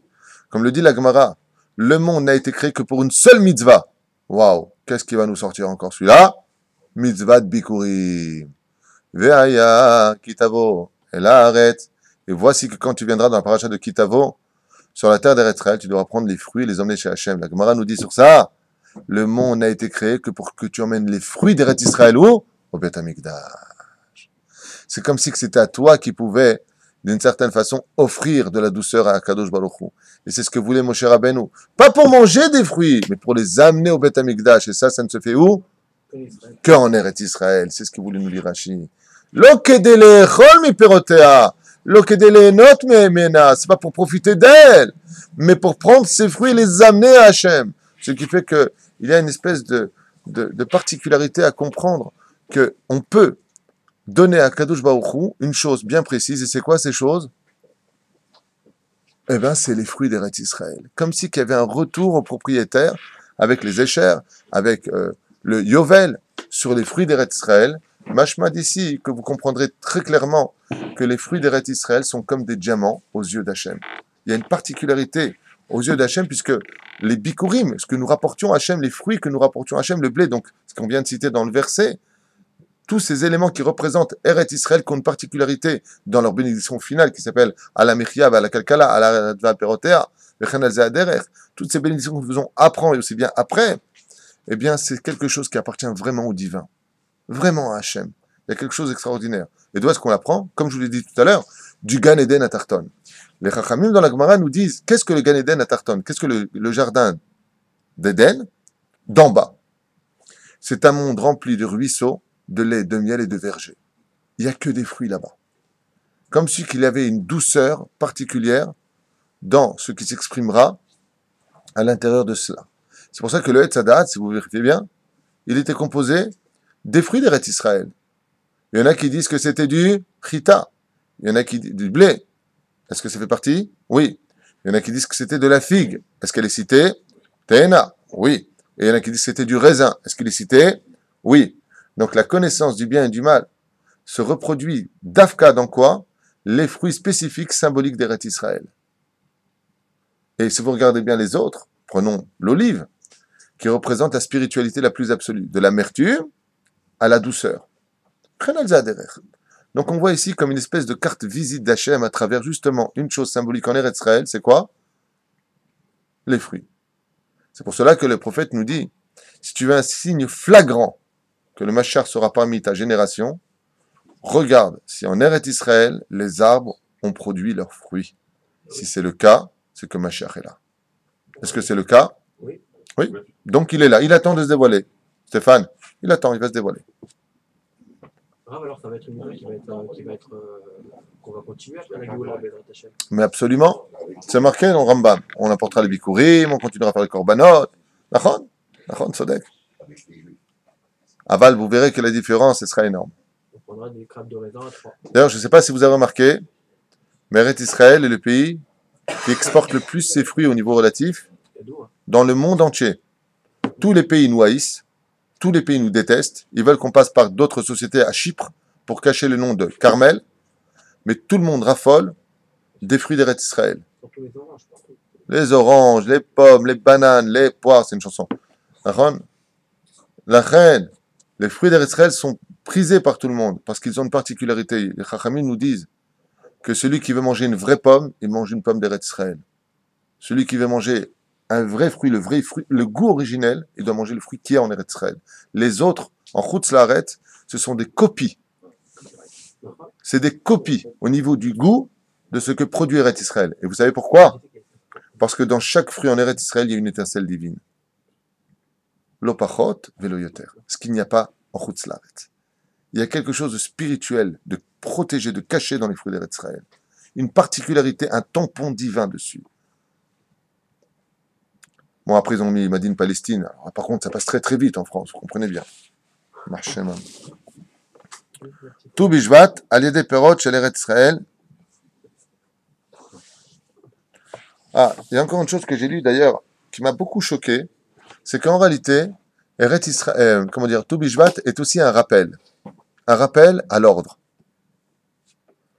Comme le dit la Gemara, le monde n'a été créé que pour une seule mitzvah. Waouh, qu'est-ce qui va nous sortir encore celui-là? Mitzvah de Bikurim. Ve'aya Kitavo. Et là, arrête. Et voici que quand tu viendras dans la paracha de Kitavo, sur la terre d'Eretz Israël, tu devras prendre les fruits et les emmener chez Hachem. La Gemara nous dit sur ça, le monde n'a été créé que pour que tu emmènes les fruits d'Eretz Israël où? Au Beth Amikdash. C'est comme si c'était à toi qui pouvais, d'une certaine façon, offrir de la douceur à Kadosh Baruch Hu. Et c'est ce que voulait Moshe Rabbeinu. Pas pour manger des fruits, mais pour les amener au Beth Amikdash. Et ça ne se fait où? Qu'en Eretz Israël. C'est ce que voulait nous dire Rashi. Lo kedele chol mi perotea. Lo kedele not me'emena. C'est pas pour profiter d'elle, mais pour prendre ses fruits et les amener à Hachem. Ce qui fait que il y a une espèce de particularité à comprendre que on peut donner à Kadosh Baruch Hu une chose bien précise. Et c'est quoi ces choses? Eh bien, c'est les fruits d'Eretz Israël. Comme si qu'il y avait un retour au propriétaire avec les échers, avec le Yovel sur les fruits d'Eretz Israël. Mashma d'ici que vous comprendrez très clairement que les fruits d'Eretz Israël sont comme des diamants aux yeux d'Hachem. Il y a une particularité aux yeux d'Hachem puisque les bikurim, ce que nous rapportions à Hachem, les fruits que nous rapportions à Hachem, le blé, donc ce qu'on vient de citer dans le verset, tous ces éléments qui représentent Eretz Israël qui ont une particularité dans leur bénédiction finale qui s'appelle Ala Michyav, Ala Kalkala, Ala Dva Perotea, Vechan Al Zaderech, toutes ces bénédictions que nous faisons après et aussi bien après, eh bien c'est quelque chose qui appartient vraiment au divin, vraiment à Hachem. Il y a quelque chose d'extraordinaire. Et d'où est-ce qu'on l'apprend? Comme je vous l'ai dit tout à l'heure, du Gan Eden à Tarton. Les Chachamim dans la Gemara nous disent qu'est-ce que le Gan Eden à Tarton? Qu'est-ce que le jardin d'Éden d'en bas? C'est un monde rempli de ruisseaux, de lait, de miel et de vergers. Il n'y a que des fruits là-bas. Comme si qu'il y avait une douceur particulière dans ce qui s'exprimera à l'intérieur de cela. C'est pour ça que le Etz Hadat, si vous vérifiez bien, il était composé des fruits d'Eretz Israël. Il y en a qui disent que c'était du chita. Il y en a qui disent du blé. Est-ce que ça fait partie? Oui. Il y en a qui disent que c'était de la figue. Est-ce qu'elle est citée? Tehena. Oui. Et il y en a qui disent que c'était du raisin. Est-ce qu'il est cité? Oui. Donc la connaissance du bien et du mal se reproduit d'Afka dans quoi? Les fruits spécifiques symboliques d'Eretz Israël. Et si vous regardez bien les autres, prenons l'olive, qui représente la spiritualité la plus absolue, de l'amertume à la douceur. Donc on voit ici comme une espèce de carte visite d'Hachem à travers justement une chose symbolique en Eretz Israël, c'est quoi? Les fruits. C'est pour cela que le prophète nous dit, si tu veux un signe flagrant que le Mashiach sera parmi ta génération, regarde si en Eretz Israël, les arbres ont produit leurs fruits. Si c'est le cas, c'est que Mashiach est là. Est-ce que c'est le cas? Oui. Oui. Donc il est là, il attend de se dévoiler. Stéphane, il attend, il va se dévoiler. Alors ça va être une nouvelle qui va être qu'on va continuer après la Géoula, Bezrat Hashem. Mais absolument. C'est marqué dans le Rambam. On apportera les bikurim, on continuera à faire les korbanot. Nachon, Nachon, Sodek. Aval, vous verrez que la différence, ce sera énorme. On prendra des crabes de raisin à 3. D'ailleurs, je ne sais pas si vous avez remarqué, mais Eretz Israël est le pays qui exporte le plus ses fruits au niveau relatif Cadeau, hein. dans le monde entier. Tous les pays nous haïssent, tous les pays nous détestent, ils veulent qu'on passe par d'autres sociétés à Chypre pour cacher le nom de Carmel, mais tout le monde raffole des fruits d'Eretz Israël. Surtout les oranges, partout. Les oranges, les pommes, les bananes, les poires, c'est une chanson. La reine, les fruits d'Eretz Israël sont prisés par tout le monde parce qu'ils ont une particularité. Les Chachamim nous disent que celui qui veut manger une vraie pomme, il mange une pomme d'Eretz Israël. Celui qui veut manger un vrai fruit, le goût originel, il doit manger le fruit qui est en Eretz Israël. Les autres, en Chutz Laaretz, ce sont des copies. C'est des copies au niveau du goût de ce que produit Eretz Israël. Et vous savez pourquoi? Parce que dans chaque fruit en Eretz Israël, il y a une étincelle divine. Lo pachot velo yoter. Ce qu'il n'y a pas en Chutz Laaretz. Il y a quelque chose de spirituel, de protégé, de caché dans les fruits d'Eretz Israël. Une particularité, un tampon divin dessus. Bon, après, ils ont mis Madine Palestine. Alors, par contre, ça passe très très vite en France, vous comprenez bien. Marchem. Tout Bishvat, Aliede Perot, chez l'Eretz Israël. Ah, il y a encore une chose que j'ai lue d'ailleurs, qui m'a beaucoup choqué, c'est qu'en réalité, Eretz Israël, Tout Bishvat est aussi un rappel à l'ordre.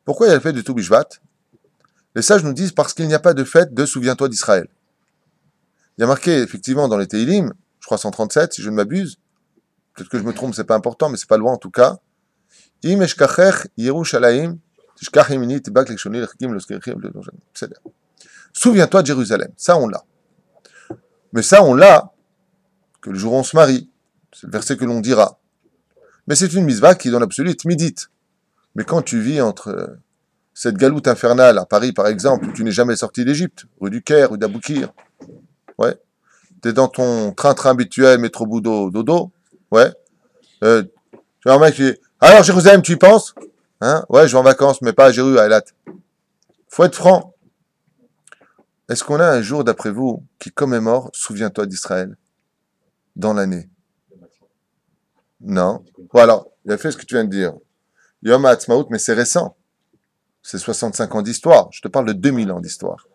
Pourquoi il y a le fait de Tout Bishvat? Les sages nous disent parce qu'il n'y a pas de fête de Souviens-toi d'Israël. Il y a marqué effectivement dans les Teilim, je crois 137 si je ne m'abuse, peut-être que je me trompe, c'est pas important, mais c'est pas loin en tout cas. Im eshkachech Yerushalayim, tishkach yemini tibak lekshoni lechikim loskerichim. Souviens-toi de Jérusalem, ça on l'a. Mais ça on l'a que le jour où on se marie, c'est le verset que l'on dira. Mais c'est une misva qui dans l'absolu est midite. Mais quand tu vis entre cette galoute infernale à Paris par exemple, où tu n'es jamais sorti d'Égypte, rue du Caire, rue d'Aboukir, ouais, t'es dans ton train-train habituel, métro boulot, dodo, ouais, tu as un mec qui dit, alors Jérusalem, tu y penses? Hein? Ouais, je vais en vacances, mais pas à Jérusalem, à Eilat. Faut être franc. Est-ce qu'on a un jour, d'après vous, qui commémore, souviens-toi d'Israël, dans l'année? Non. Bon, alors, il a fait ce que tu viens de dire. Yom HaAtzmaut, mais c'est récent. C'est 65 ans d'histoire. Je te parle de 2000 ans d'histoire.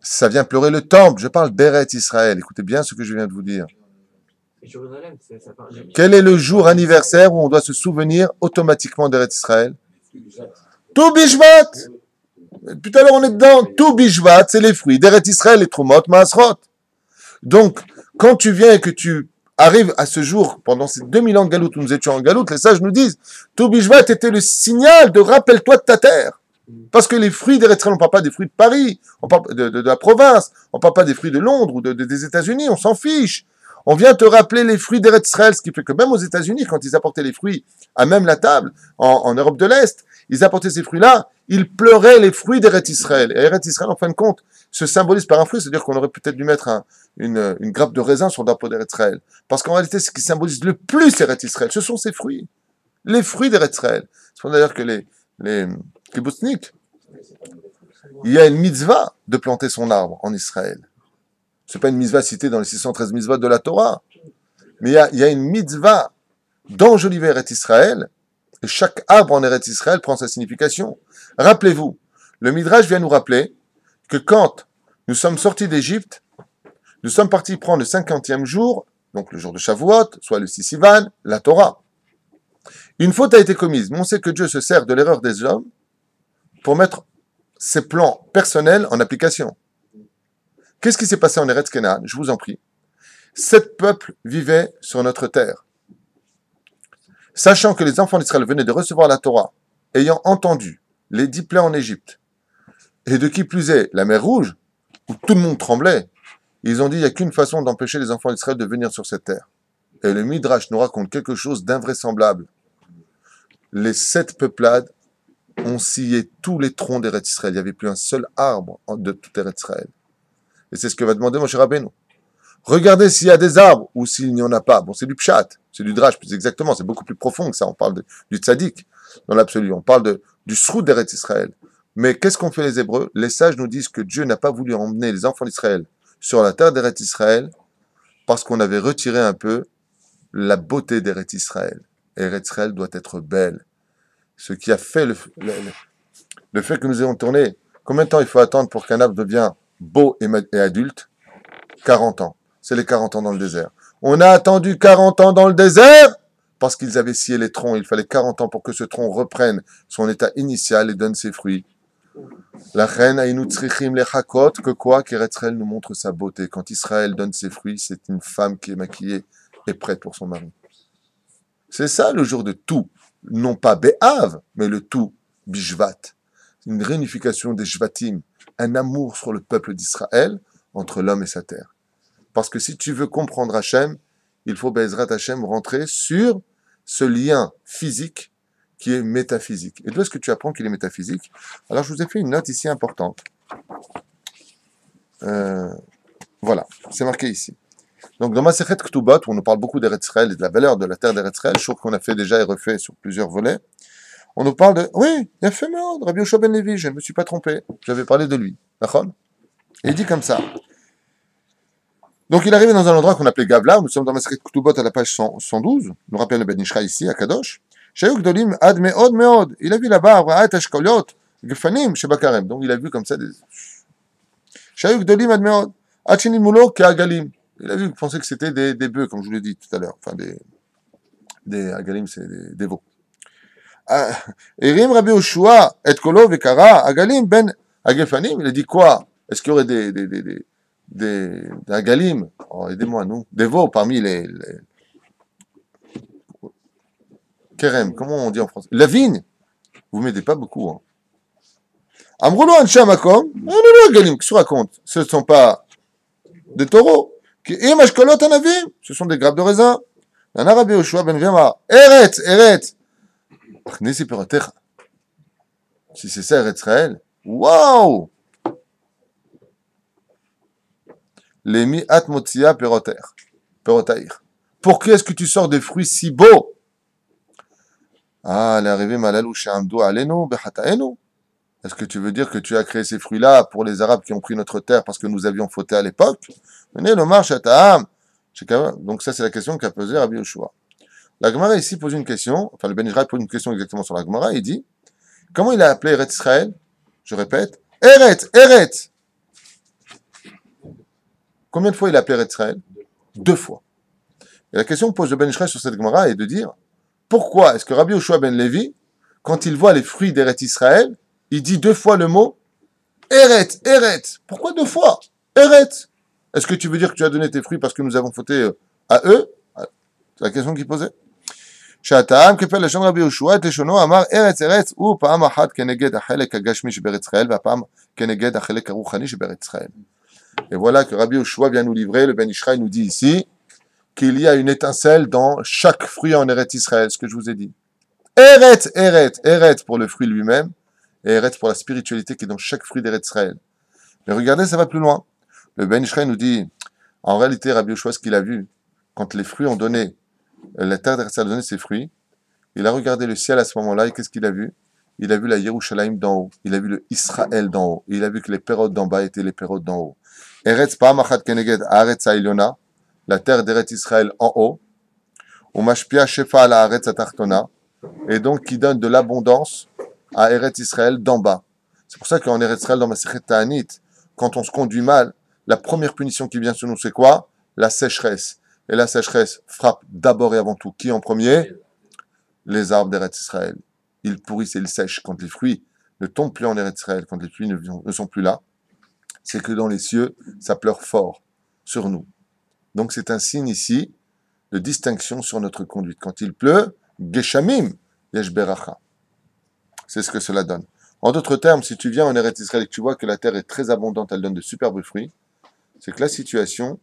Ça vient pleurer le temple. Je parle d'Eretz Israël. Écoutez bien ce que je viens de vous dire. Jérusalem, ça parle. Quel est le jour anniversaire où on doit se souvenir automatiquement d'Eretz Israël? Tout Bishvat. Tout à l'heure on est dedans. Tout Bishvat, c'est les fruits d'Eretz Israël, les Trumot, Maasrot. Donc, quand tu viens et que tu arrives à ce jour, pendant ces 2000 ans de galoute où nous étions en galoute, les sages nous disent, Tout Bishvat était le signal de rappelle-toi de ta terre. Parce que les fruits d'Eretz Israël, on ne parle pas des fruits de Paris, on parle de la province, on ne parle pas des fruits de Londres ou des États-Unis, on s'en fiche. On vient te rappeler les fruits d'Eretz Israël, ce qui fait que même aux États-Unis, quand ils apportaient les fruits à même la table, en Europe de l'Est, ils apportaient ces fruits-là, ils pleuraient les fruits d'Eretz Israël. Et Eretz Israël, en fin de compte, se symbolise par un fruit, c'est-à-dire qu'on aurait peut-être dû mettre une grappe de raisin sur le drapeau d'Eretz Israël. Parce qu'en réalité, ce qui symbolise le plus Eretz Israël, ce sont ces fruits. Les fruits d'Eretz Israël. C'est d'ailleurs que les kibbutzniks, il y a une mitzvah de planter son arbre en Israël. Ce n'est pas une mitzvah citée dans les 613 mitzvahs de la Torah. Mais il y a une mitzvah d'enjoliver Eretz Israël, et chaque arbre en Eretz Israël prend sa signification. Rappelez-vous, le Midrash vient nous rappeler que quand nous sommes sortis d'Égypte, nous sommes partis prendre le 50e jour, donc le jour de Shavuot, soit le 6 Sivan, la Torah. Une faute a été commise, mais on sait que Dieu se sert de l'erreur des hommes pour mettre ses plans personnels en application. Qu'est-ce qui s'est passé en Eretz Canaan? Je vous en prie. 7 peuples vivaient sur notre terre. Sachant que les enfants d'Israël venaient de recevoir la Torah, ayant entendu les 10 plaies en Égypte, et de qui plus est la mer Rouge, où tout le monde tremblait, ils ont dit il n'y a qu'une façon d'empêcher les enfants d'Israël de venir sur cette terre. Et le Midrash nous raconte quelque chose d'invraisemblable. Les 7 peuplades ont scié tous les troncs d'Eretz Israël. Il n'y avait plus un seul arbre de tout Eretz Israël. Et c'est ce que va demander Moshe Rabbeinu. Regardez s'il y a des arbres ou s'il n'y en a pas. Bon, c'est du pshat, c'est du drash plus exactement, c'est beaucoup plus profond que ça, on parle du tzaddik. dans l'absolu. On parle du sroud d'Eretz Israël. Mais qu'est-ce qu'ont fait les Hébreux? Les sages nous disent que Dieu n'a pas voulu emmener les enfants d'Israël sur la terre d'Eretz Israël parce qu'on avait retiré un peu la beauté d'Eretz Israël. Eretz Israël doit être belle. Ce qui a fait le fait que nous ayons tourné. Combien de temps il faut attendre pour qu'un arbre devienne beau et adulte? 40 ans. C'est les 40 ans dans le désert. On a attendu 40 ans dans le désert parce qu'ils avaient scié les troncs. Il fallait 40 ans pour que ce tronc reprenne son état initial et donne ses fruits. La reine Aïnou Tzrichim Lechakot, que quoi? Qu'Eretz Israël nous montre sa beauté. Quand Israël donne ses fruits, c'est une femme qui est maquillée et prête pour son mari. C'est ça le jour de tout. Non pas Béhav, mais le tout, Bishvat. Une réunification des Shvatim, un amour sur le peuple d'Israël entre l'homme et sa terre. Parce que si tu veux comprendre Hachem, il faut Bezrat Hachem rentrer sur ce lien physique qui est métaphysique. Et d'où est-ce que tu apprends qu'il est métaphysique? Alors je vous ai fait une note ici importante. Voilà, c'est marqué ici. Donc dans Masechet Ktubot, où on nous parle beaucoup d'Eretz Israël et de la valeur de la terre d'Eretz Israël, chose qu'on a fait déjà et refait sur plusieurs volets, on nous parle de... Oui, il a fait merde, Rabbi Yoshua ben Levi, je ne me suis pas trompé, j'avais parlé de lui. D'accord? Et il dit comme ça. Donc il est arrivé dans un endroit qu'on appelait Gavla, nous sommes dans Masechet Ktubot à la page 112, nous rappelle le Ben Ishra ici, à Kadosh. Shayuk Dolim Ad Meod Meod, il a vu là-bas, Abrahat Ashkoliot, Gefanim, Shebakarem. Donc il a vu comme ça des... Shayuk Dolim Ad Meod, Achini Mulo Keagalim. Il a vu, il pensait que c'était des bœufs, comme je vous l'ai dit tout à l'heure. Enfin, des Agalim, c'est des veaux. Erim Rabbi Yoshua, et Kolo Vekara, Agalim ben Agefanim. Il a dit quoi? Est-ce qu'il y aurait des Agalim? Oh, aidez-moi, nous. Des veaux parmi les Kerem, comment on dit en français? La vigne. Vous ne m'aidez pas beaucoup. Hein. Amroulo Ansha Makom. Non, Agalim, qu'est-ce que tu racontes? Ce ne sont pas des taureaux. Ce sont des grappes de raisin. Rabbi Yoshua ben Vema. Eretz. Si c'est ça, Eretz Israël. Waouh! Lemi atmotia perotair. Pour qui est-ce que tu sors des fruits si beaux? Ah, l'arrivée malalou shamdou alenu bechataenu. Est-ce que tu veux dire que tu as créé ces fruits-là pour les Arabes qui ont pris notre terre parce que nous avions fauté à l'époque? Venez, le marche à Ta'am. Donc ça, c'est la question qu'a posée Rabbi Yoshua. La Gemara ici pose une question, enfin le Ben Israël pose une question exactement sur la Gemara, il dit, comment il a appelé Eretz Israël? Je répète, Eretz. Combien de fois il a appelé Eretz Israël? 2 fois. Et la question que pose le Ben Israël sur cette Gemara est de dire, pourquoi est-ce que Rabbi Yoshua ben Levi, quand il voit les fruits d'Eretz Israël, il dit 2 fois le mot Eretz. Pourquoi 2 fois? Eretz. Est-ce que tu veux dire que tu as donné tes fruits parce que nous avons fauté à eux? C'est la question qu'il posait. שהטעם כפל לשון רבי יהושע תשונו אמר ארץ הוא פעם אחת כנגד החלק הגשמי שבארץ ישראל והפעם כנגד החלק הרוחני שבארץ ישראל. Et voilà que Rabbi Yoshua vient nous livrer, le Ben Ishraï nous dit ici qu'il y a une étincelle dans chaque fruit en Eretz Israël, ce que je vous ai dit. Eretz pour le fruit lui-même et Eretz pour la spiritualité qui est dans chaque fruit d'Eretz Israël. Mais regardez, ça va plus loin. Le Ben Ishraï nous dit, en réalité, Rabbi Yoshua, ce qu'il a vu, quand les fruits ont donné, la terre d'Eretz a donné ses fruits, il a regardé le ciel à ce moment-là, et qu'est-ce qu'il a vu? Il a vu la Yerushalayim d'en haut, il a vu le Israël d'en haut, il a vu que les pérodes d'en bas étaient les pérodes d'en haut. Eretz Pa'amachat Keneged Haaretz Ha'iliona, la terre d'Eretz Israël en haut, ou Mashpia Shefa ala Haaretz Hatachtona, et donc qui donne de l'abondance à Eretz Israël d'en bas. C'est pour ça qu'en Eretz Israël, dans Masechet Ta'anit, quand on se conduit mal, la première punition qui vient sur nous, c'est quoi? La sécheresse. Et la sécheresse frappe d'abord et avant tout qui en premier? Les arbres d'Eretz Israël. Ils pourrissent et ils sèchent quand les fruits ne tombent plus en Eretz Israël, quand les fruits ne sont plus là. C'est que dans les cieux, ça pleure fort sur nous. Donc c'est un signe ici de distinction sur notre conduite. Quand il pleut, Geshamim, Yesh Beracha. C'est ce que cela donne. En d'autres termes, si tu viens en Eretz Israël et que tu vois que la terre est très abondante, elle donne de superbes fruits, c'est que la situation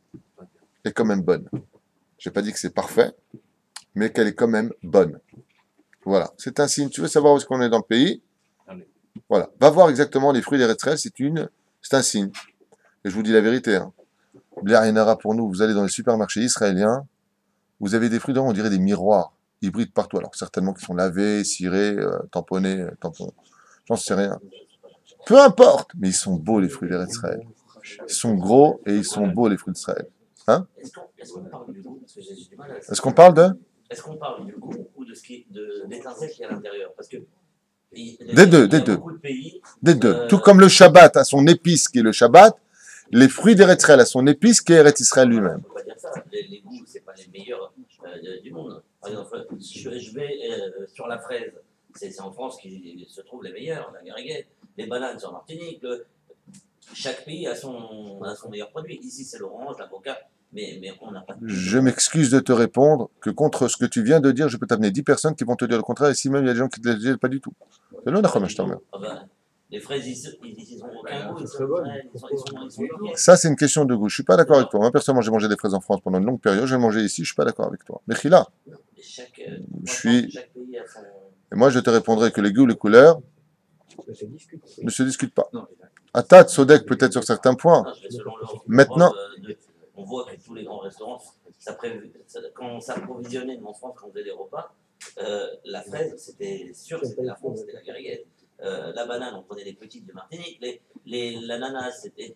est quand même bonne. Je n'ai pas dit que c'est parfait, mais qu'elle est quand même bonne. Voilà, c'est un signe. Tu veux savoir où est-ce qu'on est dans le pays? Voilà, va voir exactement les fruits d'Eretz Israël, c'est un signe. Et je vous dis la vérité, hein. Blair Yenara pour nous, vous allez dans les supermarchés israéliens, vous avez des fruits dont on dirait des miroirs. hybrides partout. Alors certainement qu'ils sont lavés, cirés, tamponnés, j'en sais rien. Peu importe, mais ils sont beaux les fruits d'Eretz Israël. Ils sont gros et ils sont beaux les fruits d'Israël. Hein? Est-ce qu'on parle du goût? Parce que j'ai du mal à... Est-ce qu'on parle de? Est-ce qu'on parle du goût ou de l'étincelle qui est à l'intérieur? Parce que Des deux, il y des a deux. beaucoup de pays. Des deux. Tout comme le Shabbat a son épice qui est le Shabbat, les fruits d'Eretz Israël a son épice qui est Eretz Israël On lui-même. ne peut pas dire ça. Les goûts, c'est pas les meilleurs du monde. Par exemple, je vais sur la fraise. C'est en France qui se trouvent les meilleurs, la gariguette. Les bananes, c'est en Martinique. Chaque pays a son meilleur produit. Ici, c'est l'orange, l'avocat. Mais on n'a pas de... Je m'excuse de te répondre que contre ce que tu viens de dire, je peux t'amener 10 personnes qui vont te dire le contraire, et si même il y a des gens qui ne te le disent pas du tout. C'est là, je t'emmerde. Les fraises, ils n'ont aucun goût. Ils sont Ça, c'est une question de goût. Je ne suis pas d'accord avec toi. Moi, personnellement, j'ai mangé des fraises en France pendant une longue période. Je vais manger ici, je ne suis pas d'accord avec toi. Mais Khila, chaque pays a son... et moi, je te répondrai que les goûts, les couleurs ne se discutent pas. Non, Atat, Sodek, peut-être sur certains points. Maintenant, on voit que tous les grands restaurants, quand on s'approvisionnait en France, quand on faisait des repas, la fraise, c'était sûr, c'était la France, c'était la gariguette. La banane, on prenait des petites de Martinique. L'ananas, c'était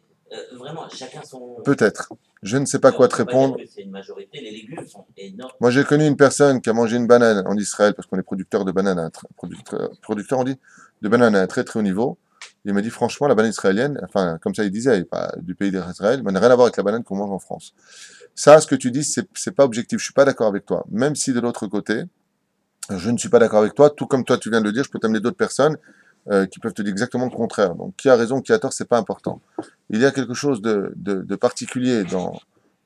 vraiment chacun son. Peut-être. Je ne sais pas quoi te répondre. C'est une majorité. Les légumes sont énormes. Moi, j'ai connu une personne qui a mangé une banane en Israël, parce qu'on est producteur de bananes, producteur, on dit, de bananes à un très très haut niveau. Il m'a dit, franchement, la banane israélienne, enfin, comme ça il disait, pas du pays d'Israël, mais n'a rien à voir avec la banane qu'on mange en France. Ça, ce que tu dis, c'est pas objectif. Je suis pas d'accord avec toi. Même si de l'autre côté, je ne suis pas d'accord avec toi, tout comme toi tu viens de le dire, je peux t'amener d'autres personnes qui peuvent te dire exactement le contraire. Donc, qui a raison, qui a tort, c'est pas important. Il y a quelque chose de particulier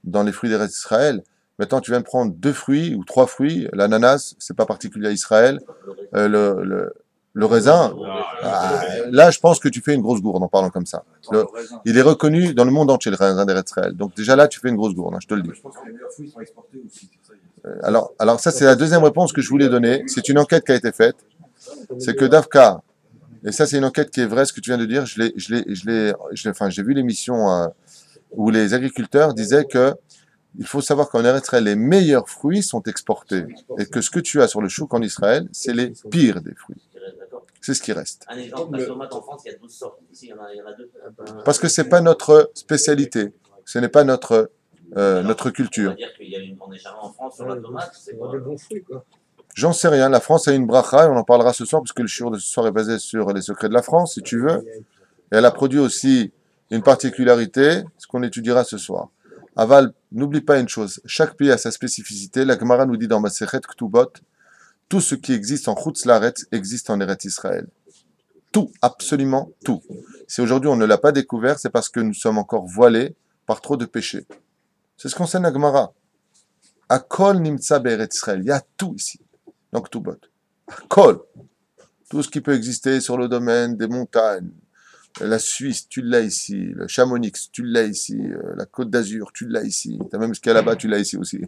dans les fruits d'Eretz Israël. Maintenant, tu viens de prendre 2 fruits ou 3 fruits. L'ananas, c'est pas particulier à Israël. Le raisin, là, je pense que tu fais une grosse gourde en parlant comme ça. Il est reconnu dans le monde entier, le raisin d'Eretz Israël. Donc, déjà là, tu fais une grosse gourde, hein, je te le dis. Je pense que les meilleurs fruits sont exportés aussi. Alors ça, c'est la deuxième réponse que je voulais donner. C'est une enquête qui a été faite. C'est que Davka, et ça, c'est une enquête qui est vraie, ce que tu viens de dire. J'ai vu l'émission où les agriculteurs disaient que il faut savoir qu'en Israël, les meilleurs fruits sont exportés. Et que ce que tu as sur le chouk en Israël, c'est les pires des fruits. C'est ce qui reste. Un exemple, la tomate en France, il y a 12 sortes. Ici, il y en a 2. Parce que ce n'est pas notre spécialité. Ce n'est pas notre culture. On va dire qu'on n'est jamais en France sur la tomate. C'est pas des bons fruits, quoi. J'en sais rien. La France a une bracha, et on en parlera ce soir, parce que le shiur de ce soir est basé sur les secrets de la France, si tu veux. Et elle a produit aussi une particularité, ce qu'on étudiera ce soir. Aval, n'oublie pas une chose, chaque pays a sa spécificité. La Gemara nous dit dans Masechet Ktubot, tout ce qui existe en Chutz Laaretz existe en Eretz Israël. Tout, absolument tout. Si aujourd'hui on ne l'a pas découvert, c'est parce que nous sommes encore voilés par trop de péchés. C'est ce qu'enseigne la Gemara. Akol nimtza be'eretz Israël. Il y a tout ici. Donc tout bot. Akol. Tout ce qui peut exister sur le domaine des montagnes. La Suisse, tu l'as ici. Le Chamonix, tu l'as ici. La Côte d'Azur, tu l'as ici. T'as même ce qu'il y a là-bas, tu l'as ici aussi.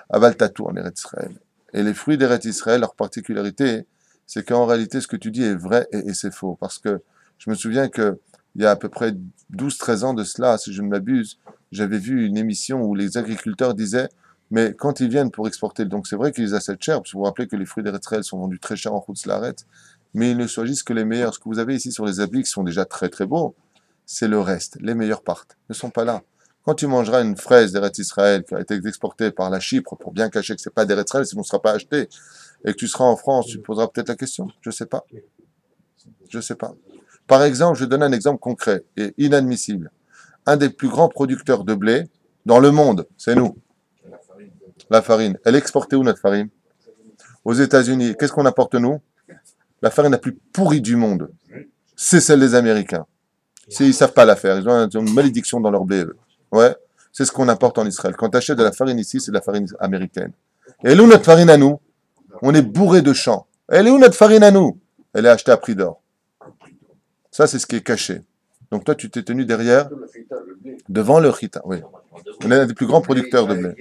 Aval t'as tout en Eretz Israël. Et les fruits d'Eretz Israël, leur particularité, c'est qu'en réalité, ce que tu dis est vrai et c'est faux. Parce que je me souviens qu'il y a à peu près 12-13 ans de cela, si je ne m'abuse, j'avais vu une émission où les agriculteurs disaient, mais quand ils viennent pour exporter, donc c'est vrai qu'ils achètent cher, parce que vous vous rappelez que les fruits d'Eretz Israël sont vendus très cher en Chutz Laaretz, mais ils ne choisissent que les meilleurs. Ce que vous avez ici sur les habits, qui sont déjà très très beaux, c'est le reste. Les meilleurs partent, ne sont pas là. Quand tu mangeras une fraise d'Eretz Israël qui a été exportée par la Chypre pour bien cacher que ce n'est pas d'Eretz Israël, sinon ce ne sera pas acheté, et que tu seras en France, tu te poseras peut-être la question. Je ne sais pas. Je ne sais pas. Par exemple, je donne un exemple concret et inadmissible. Un des plus grands producteurs de blé dans le monde, c'est nous. La farine. Elle est exportée où, notre farine? Aux États-Unis. Qu'est-ce qu'on apporte, nous? La farine la plus pourrie du monde. C'est celle des Américains. Ils ne savent pas la faire. Ils ont une malédiction dans leur blé, eux. Ouais. C'est ce qu'on apporte en Israël. Quand tu achètes de la farine ici, c'est de la farine américaine. Et elle est où notre farine à nous? On est bourré de champs. Elle est où notre farine à nous? Elle est achetée à prix d'or. Ça, c'est ce qui est caché. Donc toi, tu t'es tenu derrière, devant le chita. Oui. On est un des plus grands producteurs de blé.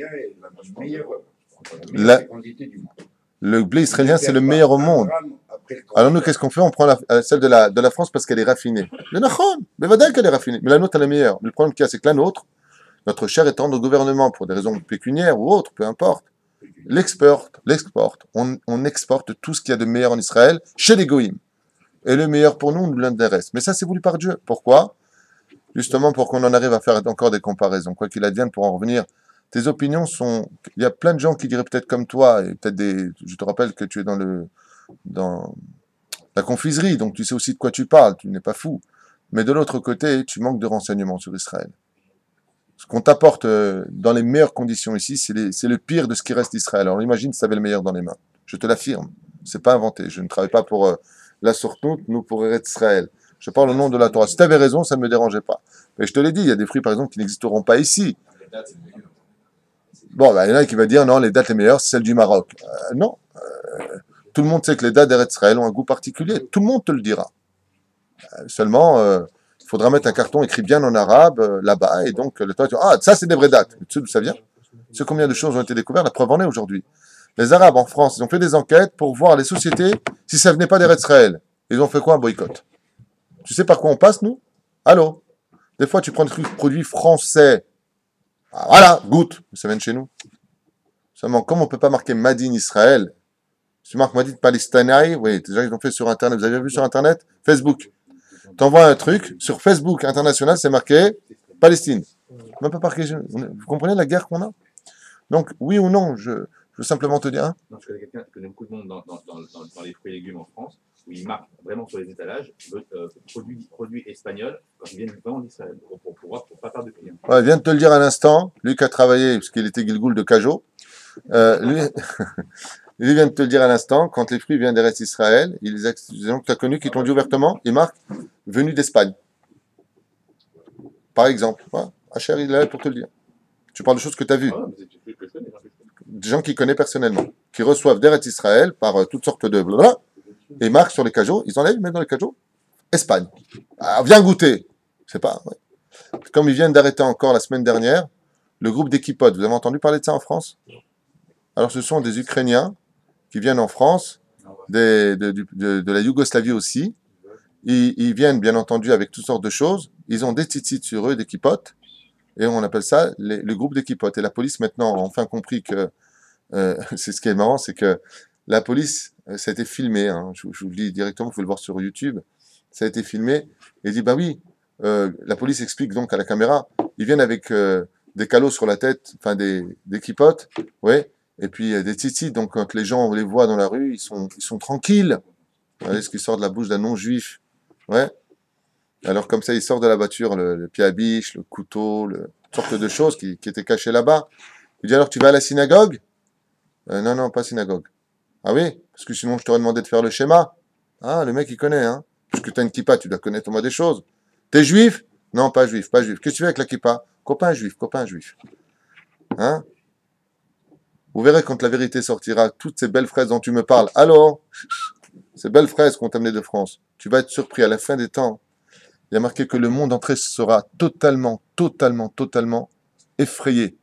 Le blé israélien, c'est le meilleur au monde. Alors nous, qu'est-ce qu'on fait? On prend celle de la France parce qu'elle est raffinée. Le nachon, mais va qu'elle est raffinée. Mais la nôtre, elle est meilleure. Mais le problème qu'il y a, c'est que la nôtre, notre chair étant au gouvernement pour des raisons pécuniaires ou autres, peu importe, l'exporte. On exporte tout ce qu'il y a de meilleur en Israël chez les Goïms. Et le meilleur pour nous, on nous l'intéresse. Mais ça, c'est voulu par Dieu. Pourquoi? Justement pour qu'on en arrive à faire encore des comparaisons. Quoi qu'il advienne, pour en revenir, tes opinions sont... Il y a plein de gens qui diraient peut-être comme toi, et peut-être des... Je te rappelle que tu es dans la confiserie, donc tu sais aussi de quoi tu parles, tu n'es pas fou. Mais de l'autre côté, tu manques de renseignements sur Israël. Ce qu'on t'apporte dans les meilleures conditions ici, c'est le pire de ce qui reste d'Israël. Alors imagine si tu avais le meilleur dans les mains. Je te l'affirme. C'est pas inventé. Je ne travaille pas pour la Sortnout, nous pour Eretz Israël. Je parle au nom de la Torah. Si tu avais raison, ça ne me dérangeait pas. Mais je te l'ai dit, il y a des fruits par exemple qui n'existeront pas ici. Les dates, c'est le meilleur. Bon, ben, il y en a qui va dire non, les dates les meilleures, c'est celles du Maroc. Non. Tout le monde sait que les dates d'Eretz Israël ont un goût particulier. Tout le monde te le dira. Seulement, il faudra mettre un carton écrit bien en arabe là-bas, et donc le temps, ah, ça c'est des vraies dates. Tu sais d'où ça vient? Tu sais combien de choses ont été découvertes? La preuve en est aujourd'hui. Les Arabes en France, ils ont fait des enquêtes pour voir les sociétés si ça venait pas d'Eretz Israël. Ils ont fait quoi? Un boycott. Tu sais par quoi on passe, nous? Allô? Des fois, tu prends des produits français. Ah, voilà, goûte. Ça vient de chez nous. Seulement, comme on peut pas marquer Made in Israël, si tu marques Made in Palestine, oui, déjà ils ont fait sur Internet. Vous avez vu sur Internet? Facebook. T'envoies un truc, sur Facebook international, c'est marqué Palestine. Même pas marqué. Vous comprenez la guerre qu'on a? Donc, oui ou non, je veux simplement te dire. Hein? Non, je connais quelqu'un, je connais beaucoup de monde dans les fruits et légumes en France, où ils marquent vraiment sur les étalages produits espagnols quand ils viennent vraiment d'Israël, pour pas perdre de clients. Ouais, il vient de te le dire à l'instant, lui qui a travaillé, parce qu'il était Gilgoul de Cajo, lui, lui vient de te le dire à l'instant, quand les fruits viennent d'Eretz Israël, les gens que tu as connus qui t'ont dit ouvertement, ils marquent venus d'Espagne. Par exemple. Ouais, Hacher, il est là pour te le dire. Tu parles de choses que tu as vues. Ah, mais c'est des trucs que je connais, Des gens qu'il connaît personnellement, qui reçoivent d'Eretz Israël par toutes sortes de blablabla, et marquent sur les cajots, ils enlèvent, ils mettent dans les cajots, Espagne. Ah, viens goûter. Je sais pas. Ouais. Comme ils viennent d'arrêter encore la semaine dernière, le groupe d'Equipote, vous avez entendu parler de ça en France? Alors ce sont des Ukrainiens qui viennent en France, de la Yougoslavie aussi. Ils viennent bien entendu avec toutes sortes de choses. Ils ont des titites sur eux, d'Equipote, et on appelle ça le groupe d'Equipote. Et la police maintenant a enfin compris que, c'est ce qui est marrant, c'est que la police, ça a été filmé, hein, je vous le dis directement, vous pouvez le voir sur YouTube, ça a été filmé, et dit, bah oui, la police explique donc à la caméra, ils viennent avec des calots sur la tête, enfin des quipotes, ouais, et puis des titis, donc quand les gens les voient dans la rue, ils sont tranquilles, vous voyez ce qui sort de la bouche d'un non-juif, ouais, alors comme ça, il sort de la voiture le pied à biche, le couteau, toutes sortes de choses qui étaient cachées là-bas. Il dit alors, tu vas à la synagogue? Non, non, pas synagogue. Ah oui? Parce que sinon, je t'aurais demandé de faire le schéma. Ah, le mec, il connaît, hein. Parce que t'as une kippa, tu dois connaître au moins des choses. T'es juif? Non, pas juif, pas juif. Qu'est-ce que tu fais avec la kippa? Copain juif, copain juif. Hein? Vous verrez quand la vérité sortira, toutes ces belles fraises dont tu me parles. Alors, ces belles fraises qu'on t'a amenées de France, tu vas être surpris à la fin des temps. Il y a marqué que le monde entier sera totalement effrayé.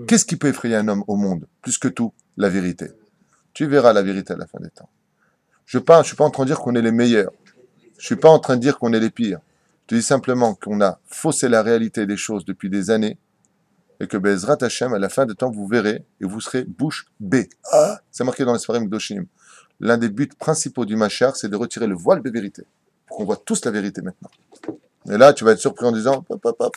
Qu'est-ce qui peut effrayer un homme au monde? Plus que tout, la vérité. Tu verras la vérité à la fin des temps. Je ne suis pas en train de dire qu'on est les meilleurs. Je ne suis pas en train de dire qu'on est les pires. Je dis simplement qu'on a faussé la réalité des choses depuis des années et que Bezrat Hashem, à la fin des temps, vous verrez et vous serez bouche bée. Ah, c'est marqué dans les Sfarim Doshim. L'un des buts principaux du Machar, c'est de retirer le voile de vérité. Pour qu'on voit tous la vérité maintenant. Et là, tu vas être surpris en disant, hop, hop, hop.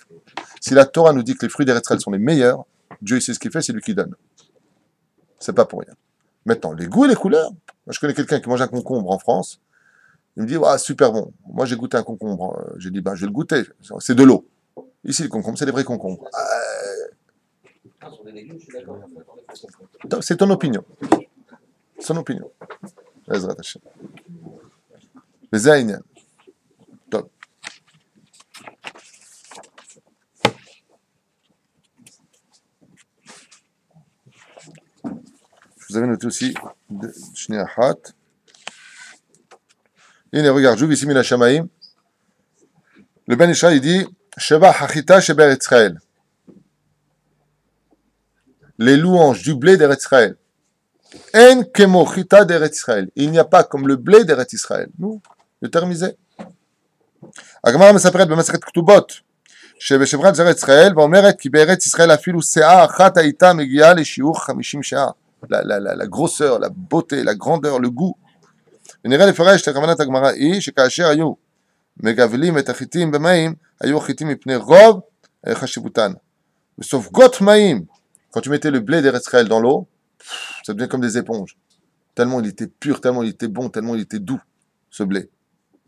Si la Torah nous dit que les fruits d'Eretz Israël sont les meilleurs, Dieu sait ce qu'il fait, c'est lui qui donne. C'est pas pour rien. Maintenant, les goûts et les couleurs. Moi, je connais quelqu'un qui mange un concombre en France. Il me dit, ah, super bon. Moi, j'ai goûté un concombre. J'ai dit, ben, je vais le goûter. C'est de l'eau. Ici, les concombres, c'est des vrais concombres. C'est ton opinion. Son opinion. Ezrat Hashem. וזה העניין. טוב. Je vous avais noté aussi שנייה אחת. הנה, regarde, j'ouvre ici מן השמיים. Le Ben Israël, il dit, שבח החיטה שבארץ ישראל. Les louanges du blé d'Eretz Israël. En kemo chita d'Eretz Israël. Il n'y a pas comme le blé d'Eretz Israël. Nous, יותר מזה. הגמרא מספרת במסכת כתובות שבשבחת ארץ ישראל ואומרת כי בארץ ישראל אפילו שאה אחת הייתה מגיעה לשיעור 50 שעה. la grosseur, la beauté, la grandeur, le goût. ונראה לפרש את הכוונת הגמרא היא שכאשר היו מגבלים את החיטים במים, היו החיטים מפני רוב חשיבותן. וסופגות מים, quand tu mettais le blé d'Eretz Israël dans l'eau, ça devenait comme des éponges. Tellement il était pur, tellement il était bon, tellement il était doux, ce blé.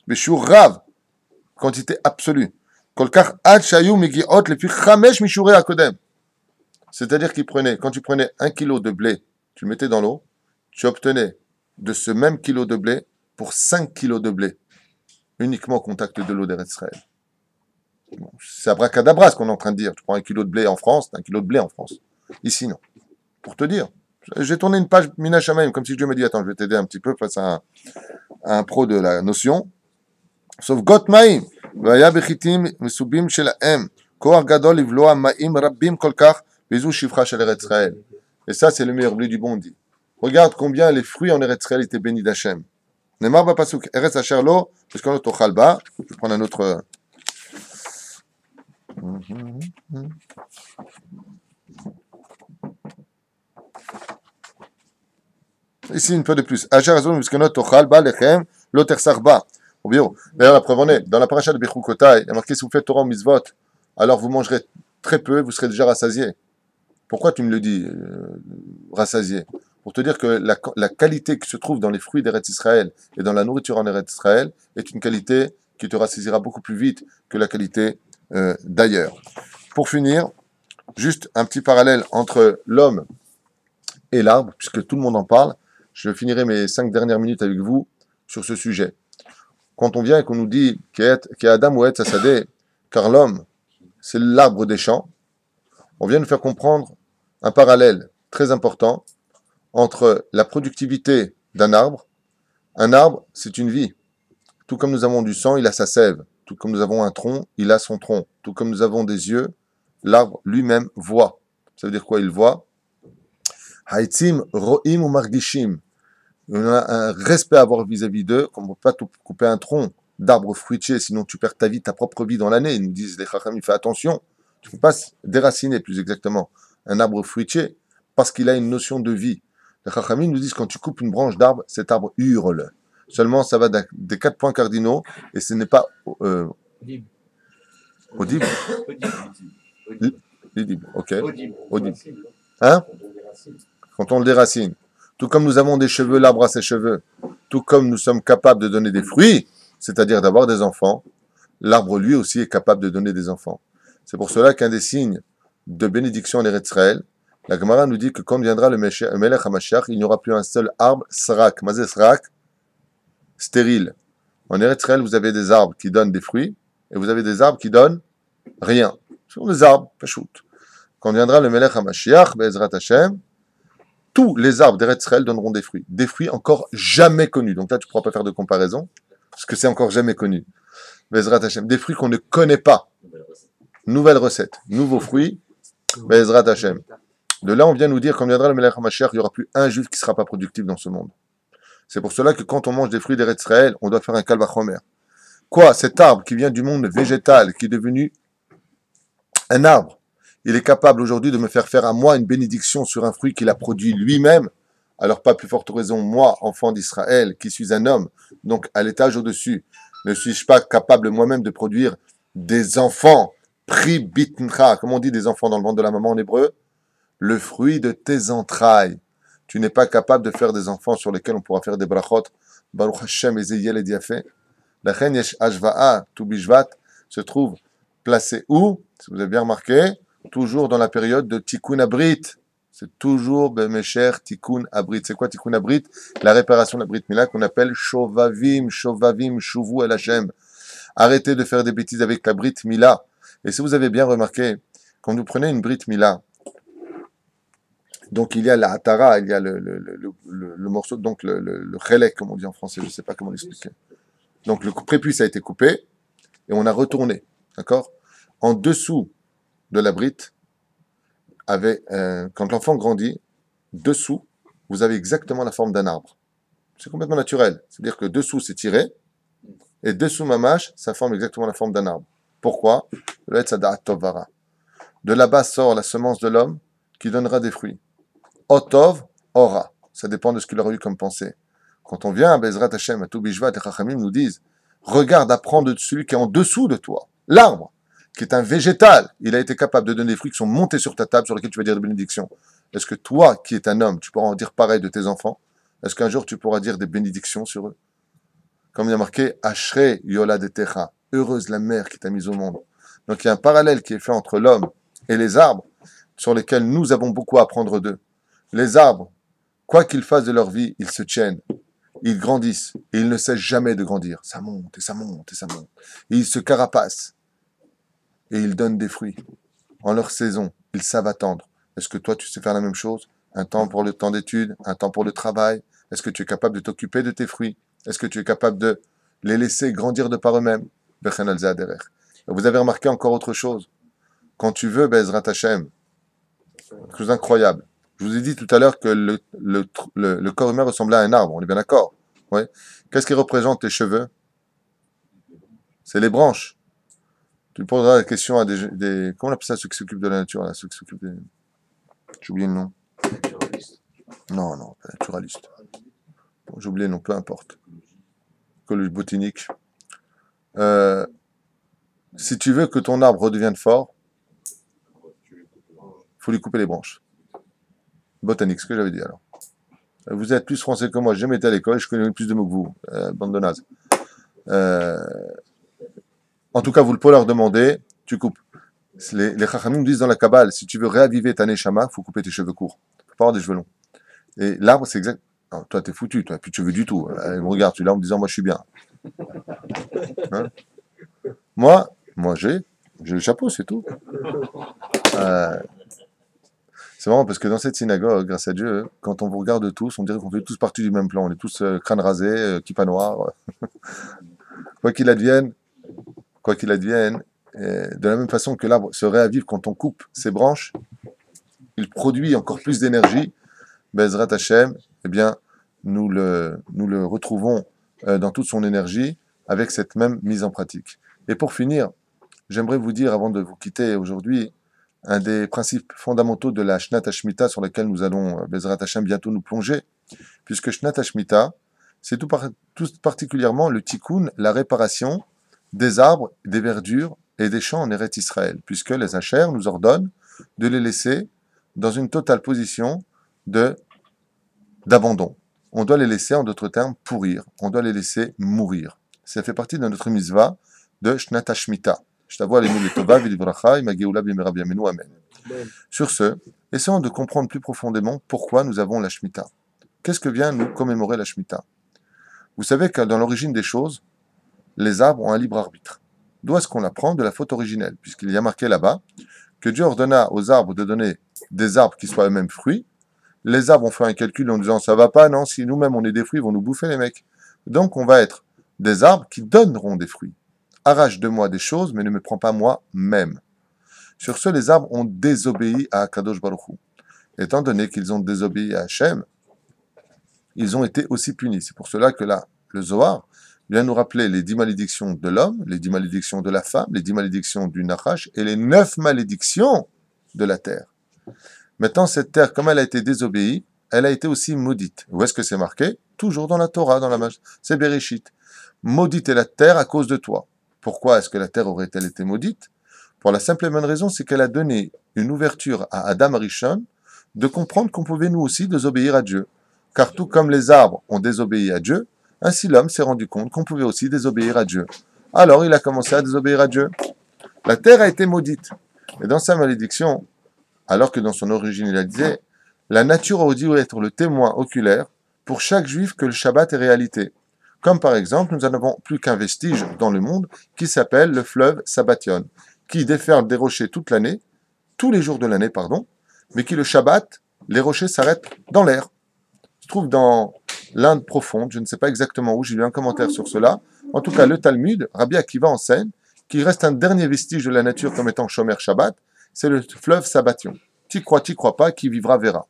Mais shur rav, quantité absolue. Kol kach ad shayu megiot lefi chamesh mishurei hakodem. C'est-à-dire qu'il prenait, quand tu prenais 1 kilo de blé, tu le mettais dans l'eau, tu obtenais de ce même kilo de blé pour 5 kilos de blé, uniquement au contact de l'eau d'Eretz Israël. Bon, c'est abracadabra ce qu'on est en train de dire. Tu prends 1 kilo de blé en France, 1 kilo de blé en France. Ici, non. Pour te dire. J'ai tourné une page Mina Shamaim, comme si Dieu me dit, attends, je vais t'aider un petit peu face à un pro de la notion. Sauf Got Maim, Vaya Bechitim, Mesubim Shelaem, Koar Gadol Ivloa Maim Rabbim Kolkach, Bezou Shifra Shel Eretz Israël. Et ça, c'est le meilleur blé du bon, dit. Regarde combien les fruits en Eretz Israël étaient bénis d'Hachem. Nemar ba pasuk, Eretz Asher Lo, parce qu'on est au Chalba, je vais prendre un autre. Ici, une fois de plus. Asher Azon, parce qu'on est au Chalba, Lechem, Lo Tersach Ba. Au bureau. D'ailleurs, la preuve en est, dans la paracha de Bechukotai, il y a marqué si vous faites Torah Mitzvot, alors vous mangerez très peu, vous serez déjà rassasié. Pourquoi tu me le dis, rassasié? Pour te dire que la qualité qui se trouve dans les fruits d'Eretz Israël et dans la nourriture en Eretz Israël est une qualité qui te rassasiera beaucoup plus vite que la qualité d'ailleurs. Pour finir, juste un petit parallèle entre l'homme et l'arbre, puisque tout le monde en parle. Je finirai mes 5 dernières minutes avec vous sur ce sujet. Quand on vient et qu'on nous dit qu'il y a Adam ou Etz Hasadeh, car l'homme, c'est l'arbre des champs, on vient nous faire comprendre un parallèle très important entre la productivité d'un arbre. Un arbre, c'est une vie. Tout comme nous avons du sang, il a sa sève. Tout comme nous avons un tronc, il a son tronc. Tout comme nous avons des yeux, l'arbre lui-même voit. Ça veut dire quoi, il voit? Haïtzim, ro'im ou margishim. On a un respect à avoir vis-à-vis d'eux, comme on ne peut pas couper un tronc d'arbre fruitier, sinon tu perds ta vie, ta propre vie dans l'année. Ils nous disent, les chacham, fais attention. Tu ne peux pas déraciner, plus exactement, un arbre fruitier, parce qu'il a une notion de vie. Les chachamim nous disent, quand tu coupes une branche d'arbre, cet arbre hurle. Seulement, ça va des 4 points cardinaux, et ce n'est pas audible. Audible, ok. Audible. Hein? Quand on le déracine. Tout comme nous avons des cheveux, l'arbre a ses cheveux. Tout comme nous sommes capables de donner des fruits, c'est-à-dire d'avoir des enfants, l'arbre lui aussi est capable de donner des enfants. C'est pour cela qu'un des signes de bénédiction en Eretz Israël, la Gemara nous dit que quand viendra le Melech HaMashiach, il n'y aura plus un seul arbre, srak. Mazé srak, stérile. En Eretz Israël, vous avez des arbres qui donnent des fruits, et vous avez des arbres qui donnent rien. Ce sont des arbres, pachout. Quand viendra le Melech HaMashiach, Be'ezrat Hashem, tous les arbres d'Eretz Israël donneront des fruits encore jamais connus. Donc là, tu ne pourras pas faire de comparaison, parce que c'est encore jamais connu. Be'ezrat Hashem, des fruits qu'on ne connaît pas. Nouvelle recette, nouveaux fruits, Be'ezrat Hashem. De là, on vient nous dire, quand viendra le Melech HaMashiach, il n'y aura plus un juif qui ne sera pas productif dans ce monde. C'est pour cela que quand on mange des fruits d'Eretz Israël, on doit faire un Kal Vachomer. Quoi? Cet arbre qui vient du monde végétal, qui est devenu un arbre, il est capable aujourd'hui de me faire à moi une bénédiction sur un fruit qu'il a produit lui-même. Alors pas plus forte raison, moi, enfant d'Israël, qui suis un homme, donc à l'étage au-dessus, ne suis-je pas capable moi-même de produire des enfants, pri bitncha, comme on dit des enfants dans le ventre de la maman en hébreu, le fruit de tes entrailles. Tu n'es pas capable de faire des enfants sur lesquels on pourra faire des brachot. Baruch Hashem ezeyel et diafé. La chen yesh ashva'a, tu bishvat, se trouve placé où? Si vous avez bien remarqué, toujours dans la période de Tikkun Abrit. C'est toujours Bemesher Tikkun Abrit. C'est quoi Tikkun Abrit? La réparation de la Brit Mila qu'on appelle Shovavim, Shuvu El Hashem. Arrêtez de faire des bêtises avec la Brit Mila. Et si vous avez bien remarqué, quand vous prenez une Brit Mila, donc il y a la Hatara, il y a le morceau, donc le chelek, comme on dit en français, je ne sais pas comment l'expliquer. Donc le prépuce a été coupé et on a retourné, d'accord? En dessous de la brite, quand l'enfant grandit, dessous, vous avez exactement la forme d'un arbre. C'est complètement naturel. C'est-à-dire que dessous, c'est tiré, et dessous mamash, ça forme exactement la forme d'un arbre. Pourquoi? De là-bas sort la semence de l'homme qui donnera des fruits. Otov, aura. Ça dépend de ce qu'il aura eu comme pensée. Quand on vient à Bezrat Hashem, à Toubishvat, et Chachamim nous disent regarde, apprends de celui qui est en dessous de toi. L'arbre, qui est un végétal, il a été capable de donner des fruits qui sont montés sur ta table, sur lesquels tu vas dire des bénédictions. Est-ce que toi, qui es un homme, tu pourras en dire pareil de tes enfants? Est-ce qu'un jour tu pourras dire des bénédictions sur eux? Comme il y a marqué, Ashrei Yolad Techa, heureuse la mère qui t'a mise au monde. Donc il y a un parallèle qui est fait entre l'homme et les arbres, sur lesquels nous avons beaucoup à apprendre d'eux. Les arbres, quoi qu'ils fassent de leur vie, ils se tiennent, ils grandissent, et ils ne cessent jamais de grandir. Ça monte, et ça monte, et ça monte. Et ils se carapacent, et ils donnent des fruits. En leur saison, ils savent attendre. Est-ce que toi, tu sais faire la même chose? Un temps pour le temps d'études, un temps pour le travail? Est-ce que tu es capable de t'occuper de tes fruits? Est-ce que tu es capable de les laisser grandir de par eux-mêmes? Vous avez remarqué encore autre chose. Quand tu veux, Bezrat Hashem, quelque chose d'incroyable. Je vous ai dit tout à l'heure que le corps humain ressemblait à un arbre, on est bien d'accord? Ouais. Qu'est-ce qui représente tes cheveux? C'est les branches. Tu poseras la question à des comment on appelle ça, ceux qui s'occupent de la nature, là, ceux qui s'occupent des... J'ai oublié le nom. Non, pas naturaliste. Bon, j'ai oublié le nom, peu importe. Écologie botanique. Si tu veux que ton arbre redevienne fort, il faut lui couper les branches. Botanique, ce que j'avais dit alors. Vous êtes plus français que moi, j'ai jamais été à l'école, je connais plus de mots que vous, bande de nazes. En tout cas, vous le pouvez leur demander, tu coupes. Les Chachamim disent dans la Kabbale, si tu veux réaviver ta neshama, il faut couper tes cheveux courts. Il ne faut pas avoir des cheveux longs. Et l'arbre, c'est exact. Non, toi, t'es foutu, toi, plus de cheveux du tout. Il me regarde, tu es là en me disant, moi, je suis bien. Hein? Moi, j'ai le chapeau, c'est tout. C'est marrant parce que dans cette synagogue, grâce à Dieu, quand on vous regarde tous, on dirait qu'on fait tous partie du même plan. On est tous crâne rasé, kippa noir. Quoi qu'il advienne, de la même façon que l'arbre se réavive quand on coupe ses branches, il produit encore plus d'énergie. Bezrat Hashem, eh bien, nous le retrouvons dans toute son énergie avec cette même mise en pratique. Et pour finir, j'aimerais vous dire, avant de vous quitter aujourd'hui, un des principes fondamentaux de la Shnat Hashmita sur laquelle nous allons, Bezrat Hashem, bientôt nous plonger, puisque Shnat Hashmita, c'est tout particulièrement le tikkun, la réparation des arbres, des verdures et des champs en Eretz Israël, puisque les Hacher nous ordonnent de les laisser dans une totale position d'abandon. On doit les laisser, en d'autres termes, pourrir. On doit les laisser mourir. Ça fait partie de notre mitzvah de Shnat Hashmita. Sur ce, essayons de comprendre plus profondément pourquoi nous avons la Shemitah. Qu'est-ce que vient nous commémorer la Shemitah? Vous savez que dans l'origine des choses, les arbres ont un libre arbitre. D'où est-ce qu'on l'apprend? De la faute originelle, puisqu'il y a marqué là-bas que Dieu ordonna aux arbres de donner des arbres qui soient eux-mêmes fruits. Les arbres ont fait un calcul en disant ça va pas, non, si nous-mêmes on est des fruits, ils vont nous bouffer les mecs. Donc on va être des arbres qui donneront des fruits. Arrache de moi des choses, mais ne me prends pas moi-même. Sur ce, les arbres ont désobéi à Akadosh Baruch Hu. Étant donné qu'ils ont désobéi à Hachem, ils ont été aussi punis. C'est pour cela que là, le Zohar vient nous rappeler les 10 malédictions de l'homme, les 10 malédictions de la femme, les 10 malédictions du Nachash et les 9 malédictions de la terre. Maintenant, cette terre, comme elle a été désobéie, elle a été aussi maudite. Où est-ce que c'est marqué? Toujours dans la Torah, dans la Maj. C'est Bereshit. Maudite est la terre à cause de toi. Pourquoi est-ce que la terre aurait-elle été maudite? Pour la simple et bonne raison, c'est qu'elle a donné une ouverture à Adam Arishon de comprendre qu'on pouvait nous aussi désobéir à Dieu. Car tout comme les arbres ont désobéi à Dieu, ainsi l'homme s'est rendu compte qu'on pouvait aussi désobéir à Dieu. Alors il a commencé à désobéir à Dieu. La terre a été maudite. Et dans sa malédiction, alors que dans son origine il a dit, la nature aurait dû être le témoin oculaire pour chaque juif que le Shabbat est réalité. Comme par exemple, nous n'avons plus qu'un vestige dans le monde qui s'appelle le fleuve Sabbation, qui déferle des rochers toute l'année, tous les jours de l'année, pardon, mais qui le Shabbat, les rochers s'arrêtent dans l'air. Se trouve dans l'Inde profonde, je ne sais pas exactement où, j'ai lu un commentaire sur cela. En tout cas, le Talmud, Rabbi Akiva enseigne qu'il reste un dernier vestige de la nature comme étant Shomer Shabbat, c'est le fleuve Sabbation. T'y crois pas, qui vivra verra.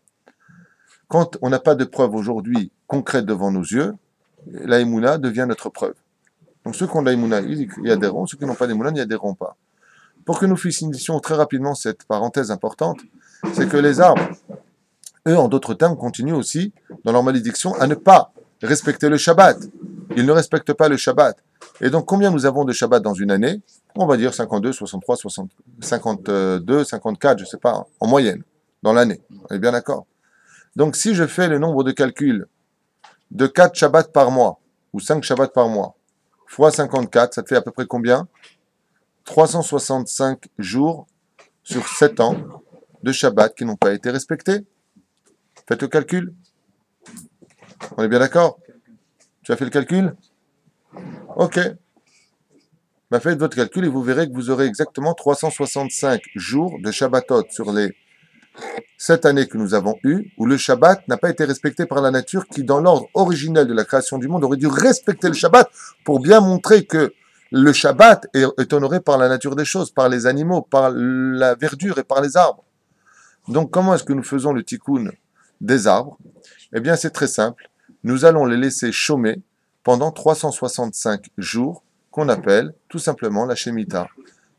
Quand on n'a pas de preuve aujourd'hui concrète devant nos yeux, la Emouna devient notre preuve. Donc ceux qui ont de la Emouna, ils y adhéreront, ceux qui n'ont pas d'Emouna n'y adhéreront pas. Pour que nous finissions très rapidement cette parenthèse importante, c'est que les arbres eux, en d'autres termes, continuent aussi, dans leur malédiction, à ne pas respecter le Shabbat. Ils ne respectent pas le Shabbat. Et donc, combien nous avons de Shabbat dans une année? On va dire 52, 63, 60, 52, 54, je ne sais pas, en moyenne, dans l'année. On est bien d'accord? Donc, si je fais le nombre de calculs de 4 Shabbats par mois, ou 5 Shabbats par mois, fois 54, ça te fait à peu près combien? 365 jours sur 7 ans de Shabbat qui n'ont pas été respectés. Faites le calcul. On est bien d'accord? Tu as fait le calcul? Ok. Ben faites votre calcul et vous verrez que vous aurez exactement 365 jours de Shabbatot sur les 7 années que nous avons eues, où le Shabbat n'a pas été respecté par la nature, qui, dans l'ordre originel de la création du monde, aurait dû respecter le Shabbat pour bien montrer que le Shabbat est honoré par la nature des choses, par les animaux, par la verdure et par les arbres. Donc, comment est-ce que nous faisons le tikkun des arbres? Eh bien, c'est très simple. Nous allons les laisser chômer pendant 365 jours, qu'on appelle tout simplement la Shemitah.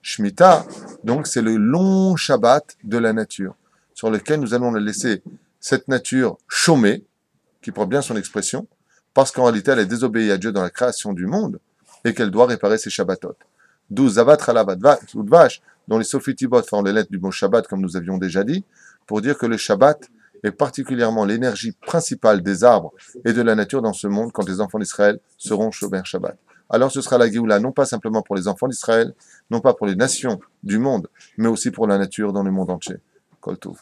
Shemitah, donc, c'est le long Shabbat de la nature, sur lequel nous allons laisser cette nature chômer, qui prend bien son expression, parce qu'en réalité, elle est désobéie à Dieu dans la création du monde, et qu'elle doit réparer ses Shabbatot. D'où Zavat Chalav Udvash, dont les Sofitibot forment les lettres du mot Shabbat, comme nous avions déjà dit, pour dire que le Shabbat est particulièrement l'énergie principale des arbres et de la nature dans ce monde quand les enfants d'Israël seront Shomer Shabbat. Alors ce sera la Géoula, non pas simplement pour les enfants d'Israël, non pas pour les nations du monde, mais aussi pour la nature dans le monde entier. Kol Tov.